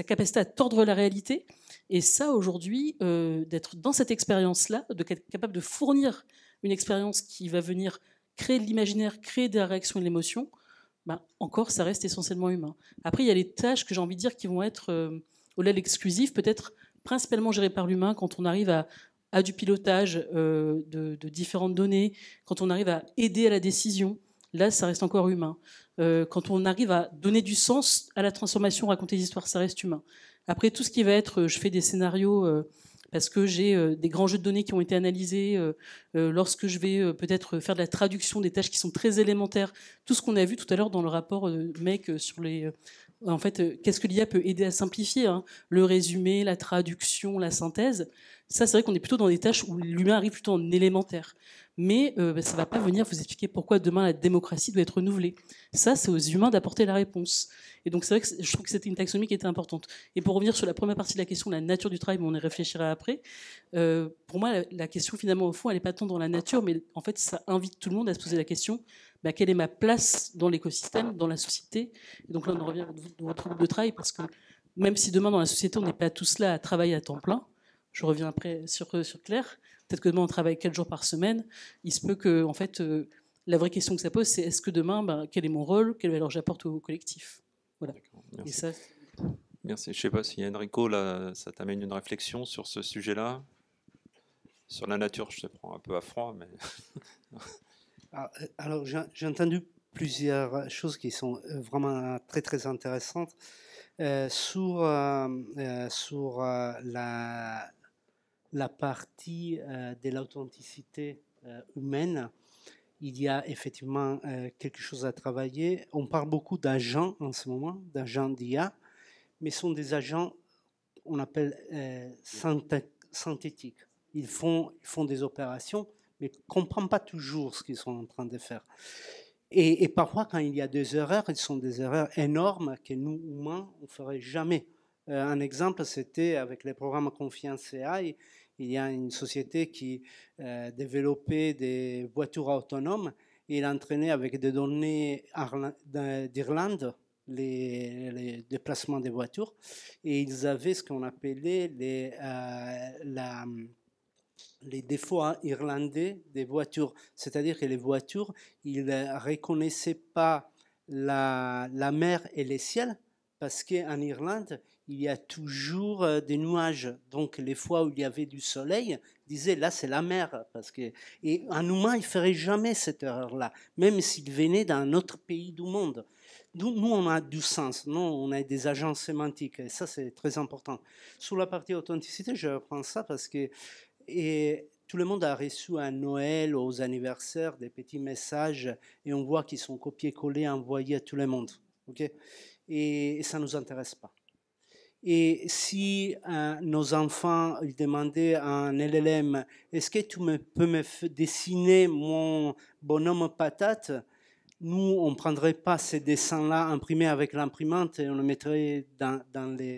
capacité à tordre la réalité. Et ça, aujourd'hui, d'être dans cette expérience-là, d'être capable de fournir une expérience qui va venir créer de l'imaginaire, créer des réactions et de l'émotion, encore, ça reste essentiellement humain. Après, il y a les tâches que j'ai envie de dire qui vont être au-delà de l'exclusif, peut-être principalement gérées par l'humain quand on arrive à du pilotage de différentes données, quand on arrive à aider à la décision. Là, ça reste encore humain. Quand on arrive à donner du sens à la transformation, raconter des histoires, ça reste humain. Après, tout ce qui va être, je fais des scénarios parce que j'ai des grands jeux de données qui ont été analysés, lorsque je vais peut-être faire de la traduction des tâches qui sont très élémentaires, tout ce qu'on a vu tout à l'heure dans le rapport MEC sur les... En fait, qu'est-ce que l'IA peut aider à simplifier, hein, le résumé, la traduction, la synthèse. Ça, c'est vrai qu'on est plutôt dans des tâches où l'humain arrive plutôt en élémentaire. Mais ça ne va pas venir vous expliquer pourquoi demain la démocratie doit être renouvelée. Ça, c'est aux humains d'apporter la réponse. Et donc, c'est vrai que je trouve que c'était une taxonomie qui était importante. Et pour revenir sur la première partie de la question, la nature du travail, mais on y réfléchira après, pour moi, la question, finalement, au fond, elle n'est pas tant dans la nature, mais en fait, ça invite tout le monde à se poser la question, quelle est ma place dans l'écosystème, dans la société ? Et donc là, on en revient à votre groupe de travail, parce que même si demain, dans la société, on n'est pas tous là à travailler à temps plein, je reviens après sur Claire, peut-être que demain, on travaille 4 jours par semaine, il se peut que, en fait, la vraie question que ça pose, c'est est-ce que demain, quel est mon rôle, quelle valeur j'apporte au collectif ? Voilà. Merci. Et ça, merci. Je ne sais pas si Enrico, là, ça t'amène une réflexion sur ce sujet-là. Sur la nature, je te prends un peu à froid, mais... Alors, j'ai entendu plusieurs choses qui sont vraiment très, très intéressantes. Sur la partie de l'authenticité humaine, il y a effectivement quelque chose à travailler. On parle beaucoup d'agents en ce moment, d'agents d'IA, mais ce sont des agents, on appelle synthétiques. Ils font des opérations, mais on ne comprend pas toujours ce qu'ils sont en train de faire. Et parfois, quand il y a des erreurs, ce sont des erreurs énormes que nous, humains, on ne ferait jamais. Un exemple, c'était avec les programmes Confiance AI. Il y a une société qui développait des voitures autonomes et il entraînait avec des données d'Irlande les déplacements des voitures. Et ils avaient ce qu'on appelait les défauts irlandais des voitures. C'est-à-dire que les voitures, ils ne reconnaissaient pas la mer et les ciels parce qu'en Irlande, il y a toujours des nuages. Donc, les fois où il y avait du soleil, ils disaient là, c'est la mer. Et un humain, il ne ferait jamais cette erreur-là, même s'il venait d'un autre pays du monde. Nous, on a du sens. Nous, on a des agents sémantiques. Et ça, c'est très important. Sur la partie authenticité, je reprends ça parce que tout le monde a reçu à Noël, aux anniversaires, des petits messages et on voit qu'ils sont copiés-collés, envoyés à tout le monde. Okay, et ça ne nous intéresse pas. Et si nos enfants ils demandaient à un LLM, est-ce que tu peux me dessiner mon bonhomme patate? Nous, on ne prendrait pas ces dessins-là imprimés avec l'imprimante et on le mettrait dans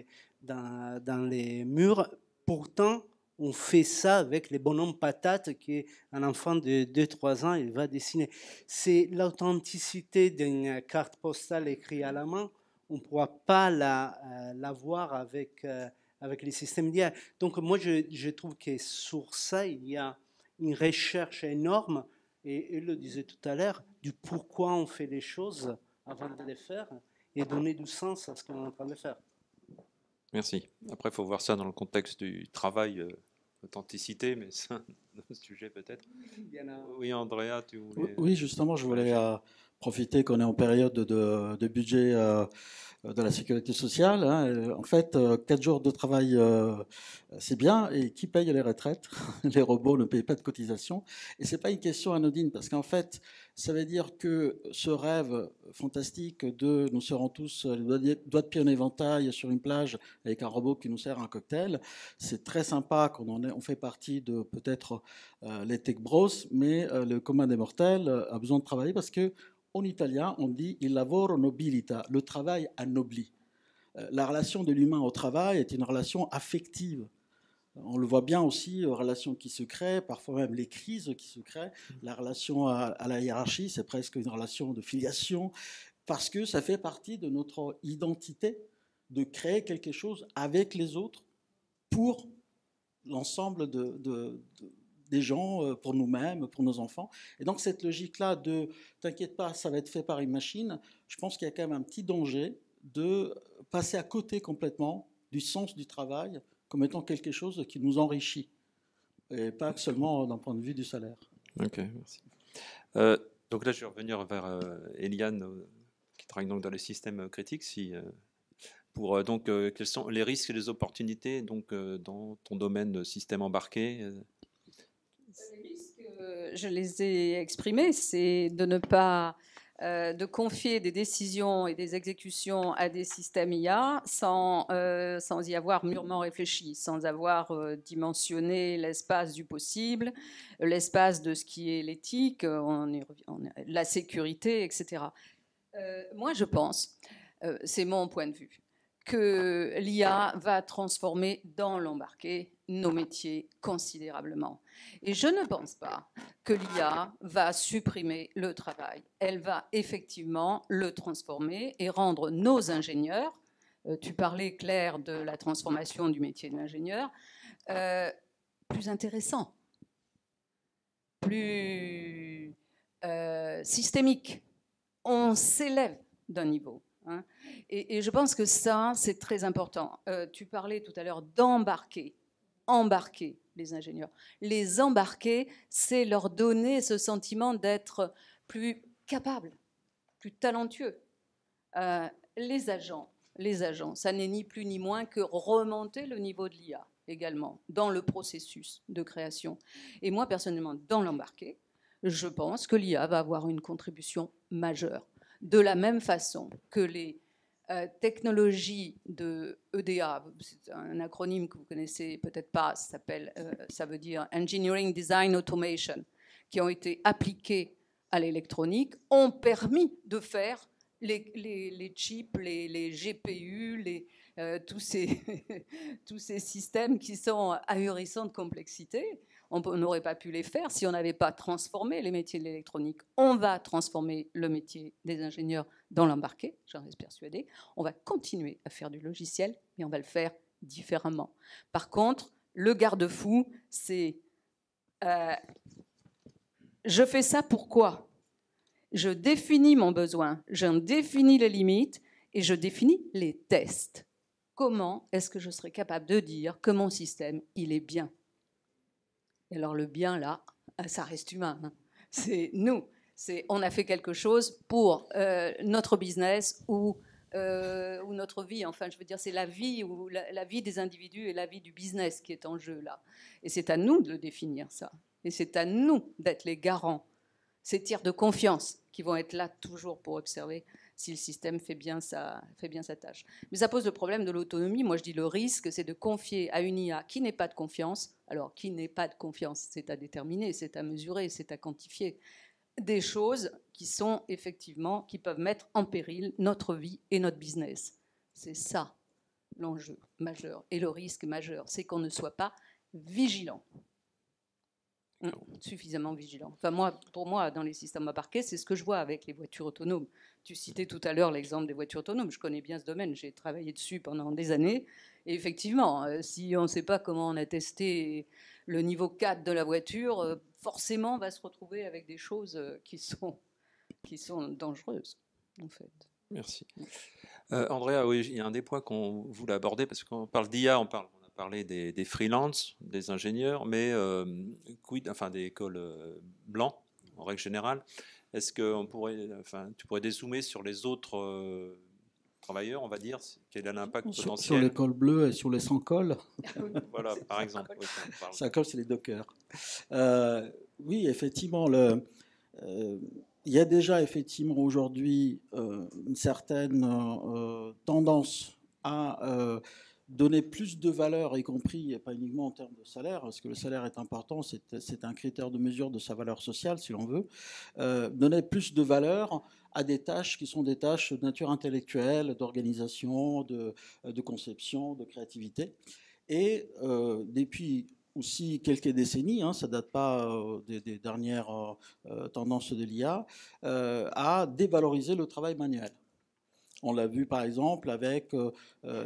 les murs. Pourtant, on fait ça avec les bonhommes patates qu'un enfant de 2-3 ans il va dessiner. C'est l'authenticité d'une carte postale écrite à la main. On ne pourra pas la voir avec les systèmes d'IA. Donc moi, je trouve que sur ça, il y a une recherche énorme, et elle le disait tout à l'heure, du pourquoi on fait les choses avant de les faire, et donner du sens à ce qu'on est en train de faire. Merci. Après, il faut voir ça dans le contexte du travail, authenticité, mais c'est un autre sujet peut-être. Oui, Andrea, tu voulais... Oui, justement, je voulais profiter qu'on est en période de budget de la sécurité sociale. Hein. En fait, 4 jours de travail, c'est bien. Et qui paye les retraites? Les robots ne payent pas de cotisation. Et c'est pas une question anodine, parce qu'en fait, ça veut dire que ce rêve fantastique de nous serons tous les doigts de pied en éventail sur une plage avec un robot qui nous sert un cocktail, c'est très sympa quand on fait partie de peut-être les tech bros, mais le commun des mortels a besoin de travailler parce que en italien, on dit il lavoro nobilita, le travail anoblit. La relation de l'humain au travail est une relation affective. On le voit bien aussi, aux relations qui se créent, parfois même les crises qui se créent. La relation à la hiérarchie, c'est presque une relation de filiation, parce que ça fait partie de notre identité de créer quelque chose avec les autres pour l'ensemble des gens, pour nous-mêmes, pour nos enfants. Et donc cette logique-là de « t'inquiète pas, ça va être fait par une machine », je pense qu'il y a quand même un petit danger de passer à côté complètement du sens du travail comme étant quelque chose qui nous enrichit, et pas seulement d'un point de vue du salaire. Ok, merci. Donc là, je vais revenir vers Eliane, qui travaille donc dans les systèmes critiques. Donc, quels sont les risques et les opportunités donc, dans ton domaine de système embarqué? Les risques, je les ai exprimés, c'est de ne pas de confier des décisions et des exécutions à des systèmes IA sans y avoir mûrement réfléchi, sans avoir dimensionné l'espace du possible, l'espace de ce qui est l'éthique, la sécurité, etc. Moi, je pense, c'est mon point de vue, que l'IA va transformer dans l'embarqué nos métiers considérablement. Et je ne pense pas que l'IA va supprimer le travail. Elle va effectivement le transformer et rendre nos ingénieurs, tu parlais Claire de la transformation du métier de l'ingénieur, plus intéressants, plus systémiques. On s'élève d'un niveau. Hein. Et je pense que ça, c'est très important. Tu parlais tout à l'heure d'embarquer les ingénieurs. Les embarquer, c'est leur donner ce sentiment d'être plus capables, plus talentueux. Les agents, ça n'est ni plus ni moins que remonter le niveau de l'IA également dans le processus de création. Et moi, personnellement, dans l'embarqué, je pense que l'IA va avoir une contribution majeure. De la même façon que les technologies de EDA, c'est un acronyme que vous connaissez peut-être pas, ça veut dire Engineering Design Automation, qui ont été appliquées à l'électronique, ont permis de faire les chips, les GPU, tous ces systèmes qui sont ahurissants de complexité. On n'aurait pas pu les faire si on n'avait pas transformé les métiers de l'électronique. On va transformer le métier des ingénieurs dans l'embarqué, j'en reste persuadée. On va continuer à faire du logiciel, mais on va le faire différemment. Par contre, le garde-fou, c'est je fais ça pourquoi ? Je définis mon besoin, j'en définis les limites et je définis les tests. Comment est-ce que je serai capable de dire que mon système, il est bien ? Et alors le bien, là, ça reste humain. Hein. C'est nous. On a fait quelque chose pour notre business ou notre vie. Enfin, je veux dire, c'est la vie ou la vie des individus et la vie du business qui est en jeu, là. Et c'est à nous de le définir, ça. Et c'est à nous d'être les garants, ces tiers de confiance qui vont être là toujours pour observer si le système fait bien sa tâche. Mais ça pose le problème de l'autonomie. Moi, je dis le risque, c'est de confier à une IA qui n'est pas de confiance. Alors, qui n'est pas de confiance, c'est à déterminer, c'est à mesurer, c'est à quantifier. Des choses qui sont effectivement, qui peuvent mettre en péril notre vie et notre business. C'est ça l'enjeu majeur. Et le risque majeur, c'est qu'on ne soit pas vigilant. Suffisamment vigilant. Enfin, pour moi, dans les systèmes embarqués, c'est ce que je vois avec les voitures autonomes. Tu citais tout à l'heure l'exemple des voitures autonomes. Je connais bien ce domaine, j'ai travaillé dessus pendant des années. Et effectivement, si on ne sait pas comment on a testé le niveau 4 de la voiture, forcément, on va se retrouver avec des choses qui sont dangereuses, en fait. Merci. Andrea, oui, il y a un des points qu'on voulait aborder, parce qu'on parle d'IA, on a parlé des freelances, des ingénieurs, mais enfin des écoles blancs, en règle générale. Est-ce que tu pourrais dézoomer sur les autres travailleurs, on va dire, quel est l'impact potentiel sur les cols bleus et sur les sans cols. Voilà, par exemple. Oui, sans cols, c'est les dockers. Oui, effectivement, il y a déjà effectivement aujourd'hui une certaine tendance à donner plus de valeur, y compris, pas uniquement en termes de salaire, parce que le salaire est important, c'est un critère de mesure de sa valeur sociale, si l'on veut, donner plus de valeur à des tâches qui sont des tâches de nature intellectuelle, d'organisation, de conception, de créativité. Et depuis aussi quelques décennies, ça ne date pas des dernières tendances de l'IA, à dévaloriser le travail manuel. On l'a vu par exemple avec,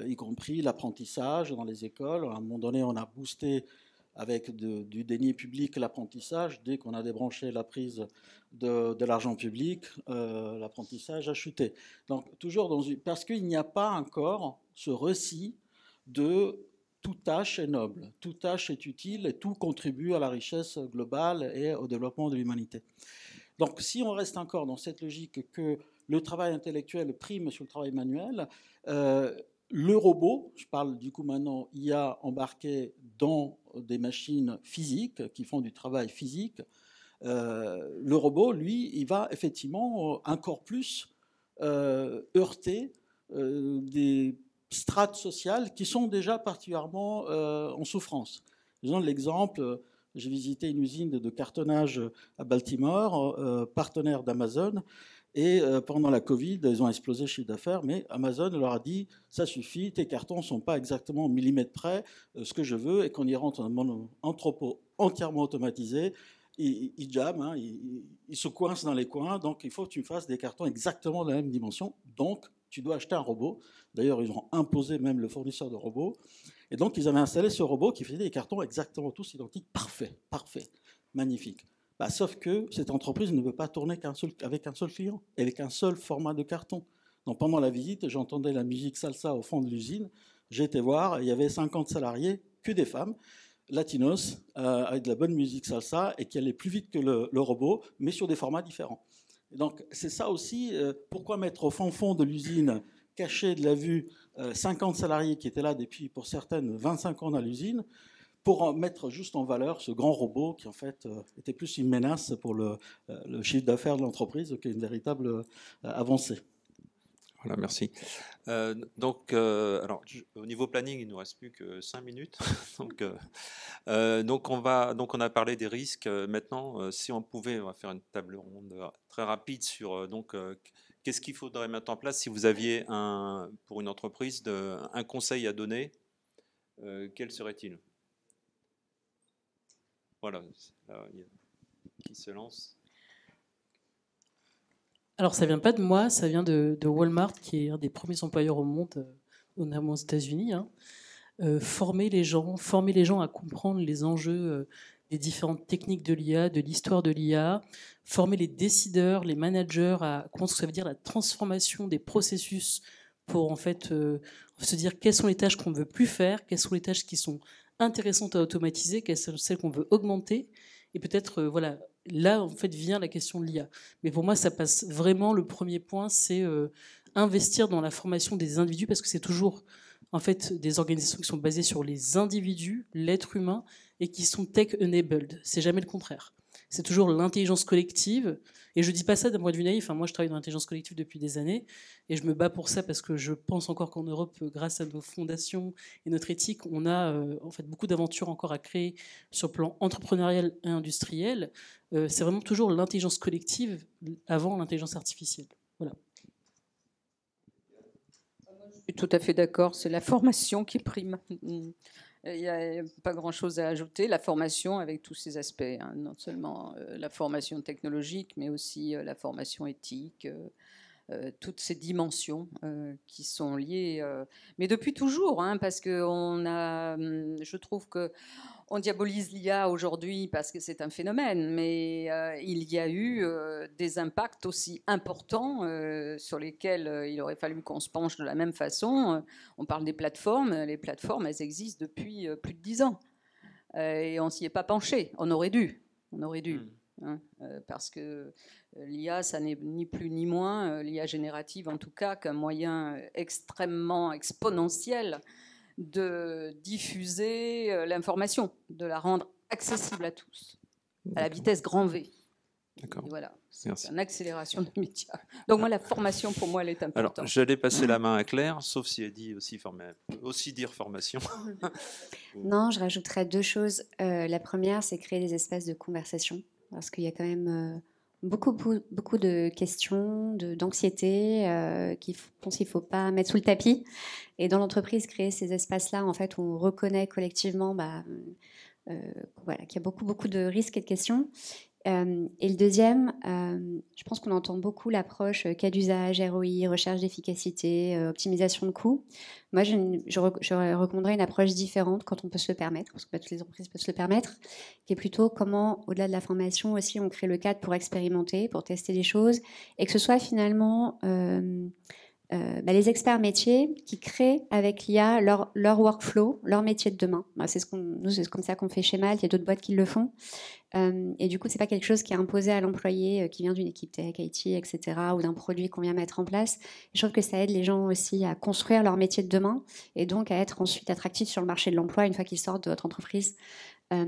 y compris l'apprentissage dans les écoles. À un moment donné, on a boosté avec du denier public l'apprentissage. Dès qu'on a débranché la prise de l'argent public, l'apprentissage a chuté. Donc toujours parce qu'il n'y a pas encore ce récit de toute tâche est noble, toute tâche est utile et tout contribue à la richesse globale et au développement de l'humanité. Donc si on reste encore dans cette logique que le travail intellectuel prime sur le travail manuel, le robot, je parle du coup maintenant IA embarqué dans des machines physiques qui font du travail physique, le robot, lui, il va effectivement encore plus heurter des strates sociales qui sont déjà particulièrement en souffrance. Disons l'exemple, j'ai visité une usine de cartonnage à Baltimore, partenaire d'Amazon, et pendant la Covid, ils ont explosé le chiffre d'affaires, mais Amazon leur a dit « ça suffit, tes cartons ne sont pas exactement au millimètre près, ce que je veux est qu'on y rentre dans un entrepôt entièrement automatisé, ils jamment, ils se coincent dans les coins, donc il faut que tu me fasses des cartons exactement de la même dimension, donc tu dois acheter un robot. » D'ailleurs, ils ont imposé même le fournisseur de robots. Et donc, ils avaient installé ce robot qui faisait des cartons exactement tous identiques, parfait, magnifique. Bah, sauf que cette entreprise ne peut pas tourner avec un seul client, avec un seul format de carton. Donc, pendant la visite, j'entendais la musique salsa au fond de l'usine. J'ai été voir, il y avait 50 salariés, que des femmes, latinos, avec de la bonne musique salsa, et qui allaient plus vite que le robot, mais sur des formats différents. Et donc, c'est ça aussi, pourquoi mettre au fond de l'usine, caché de la vue, 50 salariés qui étaient là depuis, pour certaines, 25 ans dans l'usine, pour mettre juste en valeur ce grand robot qui, en fait, était plus une menace pour le chiffre d'affaires de l'entreprise qu'une véritable avancée. Voilà, merci. Alors, au niveau planning, il ne nous reste plus que 5 minutes. donc, on a parlé des risques. Maintenant, si on pouvait, on va faire une table ronde très rapide sur qu'est-ce qu'il faudrait mettre en place si vous aviez pour une entreprise un conseil à donner, quel serait-il? Voilà, là, qui se lance? Alors, ça vient pas de moi, ça vient de Walmart, qui est un des premiers employeurs au monde, notamment aux États-Unis. Former les gens à comprendre les enjeux des différentes techniques de l'IA, de l'histoire de l'IA, former les décideurs, les managers à comprendre ce que ça veut dire la transformation des processus pour en fait se dire quelles sont les tâches qu'on ne veut plus faire, quelles sont les tâches qui sont intéressantes à automatiser, quelles sont celles qu'on veut augmenter, et peut-être voilà. Là, en fait, vient la question de l'IA. Mais pour moi, ça passe vraiment, le premier point, c'est investir dans la formation des individus, parce que c'est toujours, en fait, des organisations qui sont basées sur les individus, l'être humain, et qui sont tech-enabled. C'est jamais le contraire. C'est toujours l'intelligence collective. Et je dis pas ça d'un point de vue naïf. Moi, je travaille dans l'intelligence collective depuis des années, et je me bats pour ça parce que je pense encore qu'en Europe, grâce à nos fondations et notre éthique, on a en fait beaucoup d'aventures encore à créer sur le plan entrepreneurial et industriel. C'est vraiment toujours l'intelligence collective avant l'intelligence artificielle. Voilà. Je suis tout à fait d'accord. C'est la formation qui prime. Il n'y a pas grand-chose à ajouter. La formation avec tous ses aspects, non seulement la formation technologique, mais aussi la formation éthique, toutes ces dimensions qui sont liées, mais depuis toujours, hein, parce que je trouve que on diabolise l'IA aujourd'hui parce que c'est un phénomène, mais il y a eu des impacts aussi importants sur lesquels il aurait fallu qu'on se penche de la même façon. On parle des plateformes. Les plateformes, elles existent depuis plus de 10 ans. Et on s'y est pas penché. On aurait dû. Hein, parce que l'IA, ça n'est ni plus ni moins, l'IA générative en tout cas, qu'un moyen extrêmement exponentiel de diffuser l'information, de la rendre accessible à tous, à la vitesse grand V. D'accord. Voilà, c'est une accélération des médias. Donc moi, la formation, pour moi, elle est importante. Alors, j'allais passer la main à Claire, sauf si elle dit aussi dire formation. Non, je rajouterais 2 choses. La première, c'est créer des espaces de conversation, parce qu'il y a quand même beaucoup de questions, d'anxiété qu'il ne faut pas mettre sous le tapis. Et dans l'entreprise, créer ces espaces-là, en fait, où on reconnaît collectivement voilà, qu'il y a beaucoup de risques et de questions. Et le deuxième, je pense qu'on entend beaucoup l'approche cas d'usage, ROI, recherche d'efficacité, optimisation de coûts. Moi, je recommanderais une approche différente quand on peut se le permettre, parce que pas toutes les entreprises peuvent se le permettre, qui est plutôt comment, au-delà de la formation aussi, on crée le cadre pour expérimenter, pour tester des choses, et que ce soit finalement les experts métiers qui créent avec l'IA leur workflow, leur métier de demain. C'est comme ça qu'on fait chez Malte, il y a d'autres boîtes qui le font. Et du coup, c'est pas quelque chose qui est imposé à l'employé qui vient d'une équipe tech, IT, etc., ou d'un produit qu'on vient mettre en place. Je trouve que ça aide les gens aussi à construire leur métier de demain et donc à être ensuite attractifs sur le marché de l'emploi une fois qu'ils sortent de votre entreprise.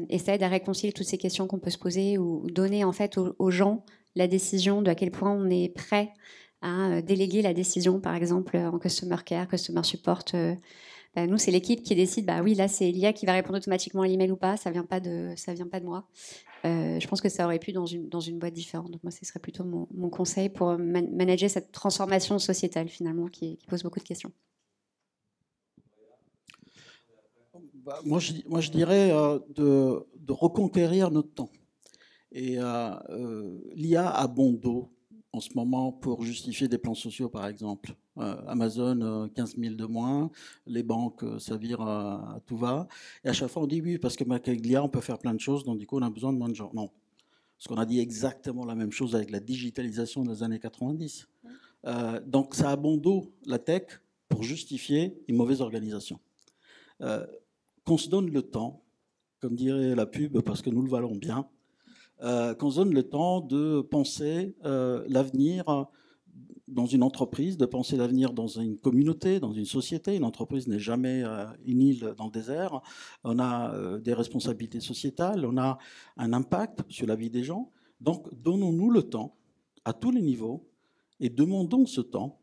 Et ça aide à réconcilier toutes ces questions qu'on peut se poser ou donner en fait aux gens la décision de à quel point on est prêt à déléguer la décision, par exemple en customer care, customer support. Nous, c'est l'équipe qui décide, oui, là, c'est l'IA qui va répondre automatiquement à l'email ou pas, ça vient pas de moi. Je pense que ça aurait pu dans une boîte différente. Donc moi, ce serait plutôt mon conseil pour manager cette transformation sociétale, finalement, qui pose beaucoup de questions. Moi, je dirais de reconquérir notre temps. Et l'IA a bon dos en ce moment pour justifier des plans sociaux, par exemple. Amazon, 15 000 de moins, les banques, ça vire à tout va. Et à chaque fois, on dit oui, parce que avec l'IA, on peut faire plein de choses, donc du coup, on a besoin de moins de gens. Non. Parce qu'on a dit exactement la même chose avec la digitalisation des années 90. Donc, ça a bon dos, la tech, pour justifier une mauvaise organisation. Qu'on se donne le temps, comme dirait la pub, parce que nous le valons bien, qu'on se donne le temps de penser l'avenir dans une entreprise, de penser l'avenir dans une communauté, dans une société. Une entreprise n'est jamais une île dans le désert. On a des responsabilités sociétales, on a un impact sur la vie des gens. Donc, donnons-nous le temps à tous les niveaux et demandons ce temps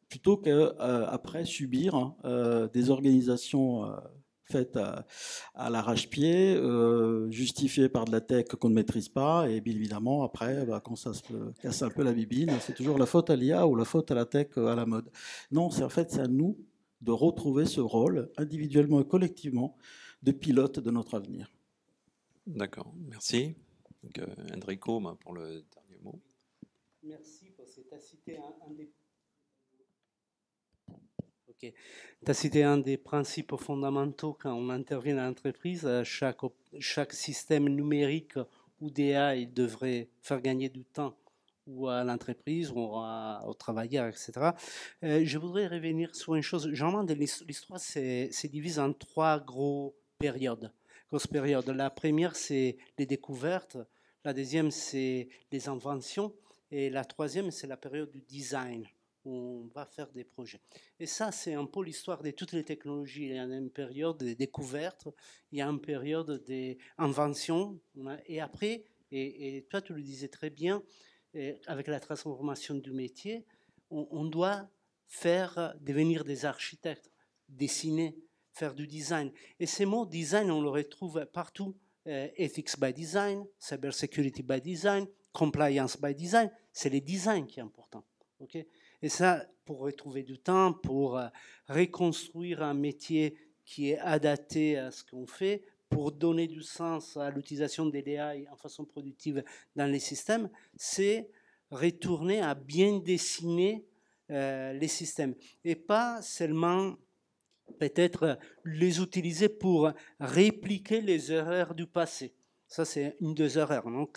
plutôt qu'après subir des organisations faites à l'arrache-pied, justifiées par de la tech qu'on ne maîtrise pas, et bien évidemment, après, quand ça se casse un peu la bibine, c'est toujours la faute à l'IA ou la faute à la tech à la mode. Non, c'est à nous de retrouver ce rôle, individuellement et collectivement, de pilote de notre avenir. D'accord, merci. Donc, Enrico, pour le dernier mot. Merci, parce que tu as cité un des... Okay. Tu as cité un des principes fondamentaux quand on intervient dans l'entreprise. Chaque système numérique ou DA, il devrait faire gagner du temps ou à l'entreprise ou aux travailleurs, etc. Je voudrais revenir sur une chose. Généralement, l'histoire se divise en 3 grosses périodes. La première, c'est les découvertes. La deuxième, c'est les inventions. Et la troisième, c'est la période du design, où on va faire des projets. Et ça, c'est un peu l'histoire de toutes les technologies. Il y a une période de découverte, il y a une période d'invention, et après, et toi, tu le disais très bien, avec la transformation du métier, on doit devenir des architectes, dessiner, faire du design. Et ces mots design, on le retrouve partout. Ethics by design, cyber security by design, compliance by design, c'est le design qui est important. Okay? Et ça, pour retrouver du temps, pour reconstruire un métier qui est adapté à ce qu'on fait, pour donner du sens à l'utilisation des AI en façon productive dans les systèmes, c'est retourner à bien dessiner les systèmes et pas seulement peut-être les utiliser pour répliquer les erreurs du passé. Ça, c'est une des erreurs, non?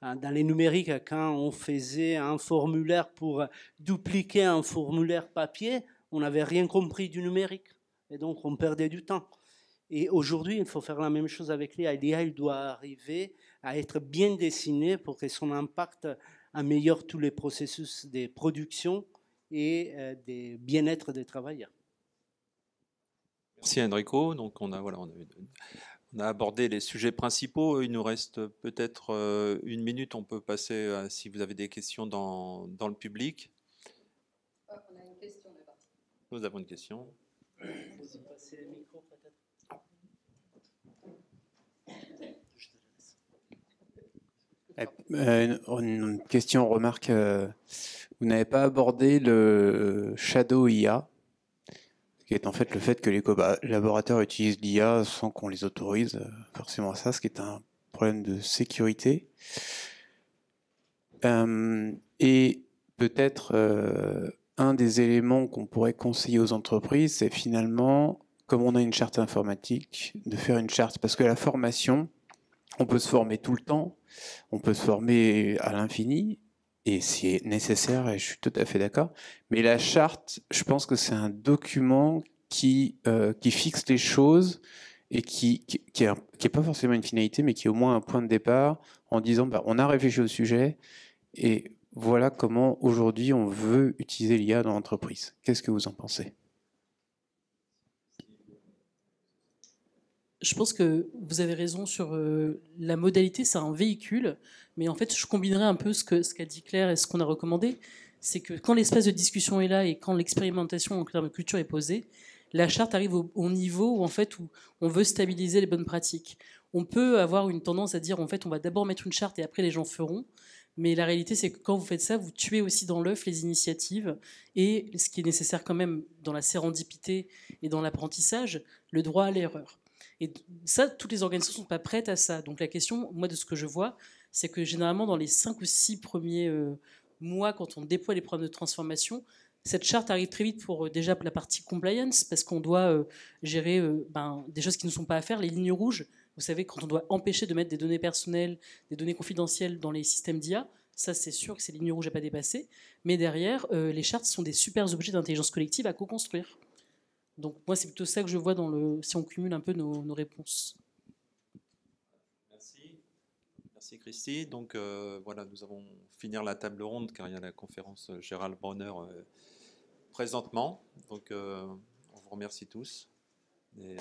Dans les numériques, quand on faisait un formulaire pour dupliquer un formulaire papier, on n'avait rien compris du numérique. Et donc, on perdait du temps. Et aujourd'hui, il faut faire la même chose avec l'IA. L'IA, il doit arriver à être bien dessiné pour que son impact améliore tous les processus de production et des bien-être des travailleurs. Merci Enrico. Donc on a abordé les sujets principaux. Il nous reste peut-être une minute. On peut passer à, si vous avez des questions dans le public. On a une question là-bas. Nous avons une question. Une question, remarque. Vous n'avez pas abordé le Shadow IA, qui est en fait le fait que les collaborateurs utilisent l'IA sans qu'on les autorise forcément à ça, ce qui est un problème de sécurité. Et peut-être un des éléments qu'on pourrait conseiller aux entreprises, c'est finalement, comme on a une charte informatique, de faire une charte. Parce que la formation, on peut se former tout le temps, on peut se former à l'infini, et c'est nécessaire, et je suis tout à fait d'accord. Mais la charte, je pense que c'est un document qui fixe les choses et qui est pas forcément une finalité, mais qui est au moins un point de départ en disant on a réfléchi au sujet et voilà comment aujourd'hui on veut utiliser l'IA dans l'entreprise. Qu'est-ce que vous en pensez ? Je pense que vous avez raison sur la modalité, c'est un véhicule, mais en fait, je combinerai un peu ce qu'a dit Claire et ce qu'on a recommandé. C'est que quand l'espace de discussion est là et quand l'expérimentation en termes de culture est posée, la charte arrive au niveau où, en fait, où on veut stabiliser les bonnes pratiques. On peut avoir une tendance à dire, en fait, on va d'abord mettre une charte et après les gens feront. Mais la réalité, c'est que quand vous faites ça, vous tuez aussi dans l'œuf les initiatives et ce qui est nécessaire quand même dans la sérendipité et dans l'apprentissage, le droit à l'erreur. Et ça, toutes les organisations ne sont pas prêtes à ça. Donc la question, moi, de ce que je vois, c'est que généralement, dans les 5 ou 6 premiers mois, quand on déploie les programmes de transformation, cette charte arrive très vite pour déjà la partie compliance, parce qu'on doit gérer des choses qui ne sont pas à faire, les lignes rouges. Vous savez, quand on doit empêcher de mettre des données personnelles, des données confidentielles dans les systèmes d'IA, ça c'est sûr que c'est les lignes rouges à pas dépasser. Mais derrière, les chartes sont des super objets d'intelligence collective à co-construire. Donc moi, c'est plutôt ça que je vois si on cumule un peu nos réponses. Merci Christy. Donc voilà, nous allons finir la table ronde car il y a la conférence Gérald Bronner présentement. Donc on vous remercie tous. Et,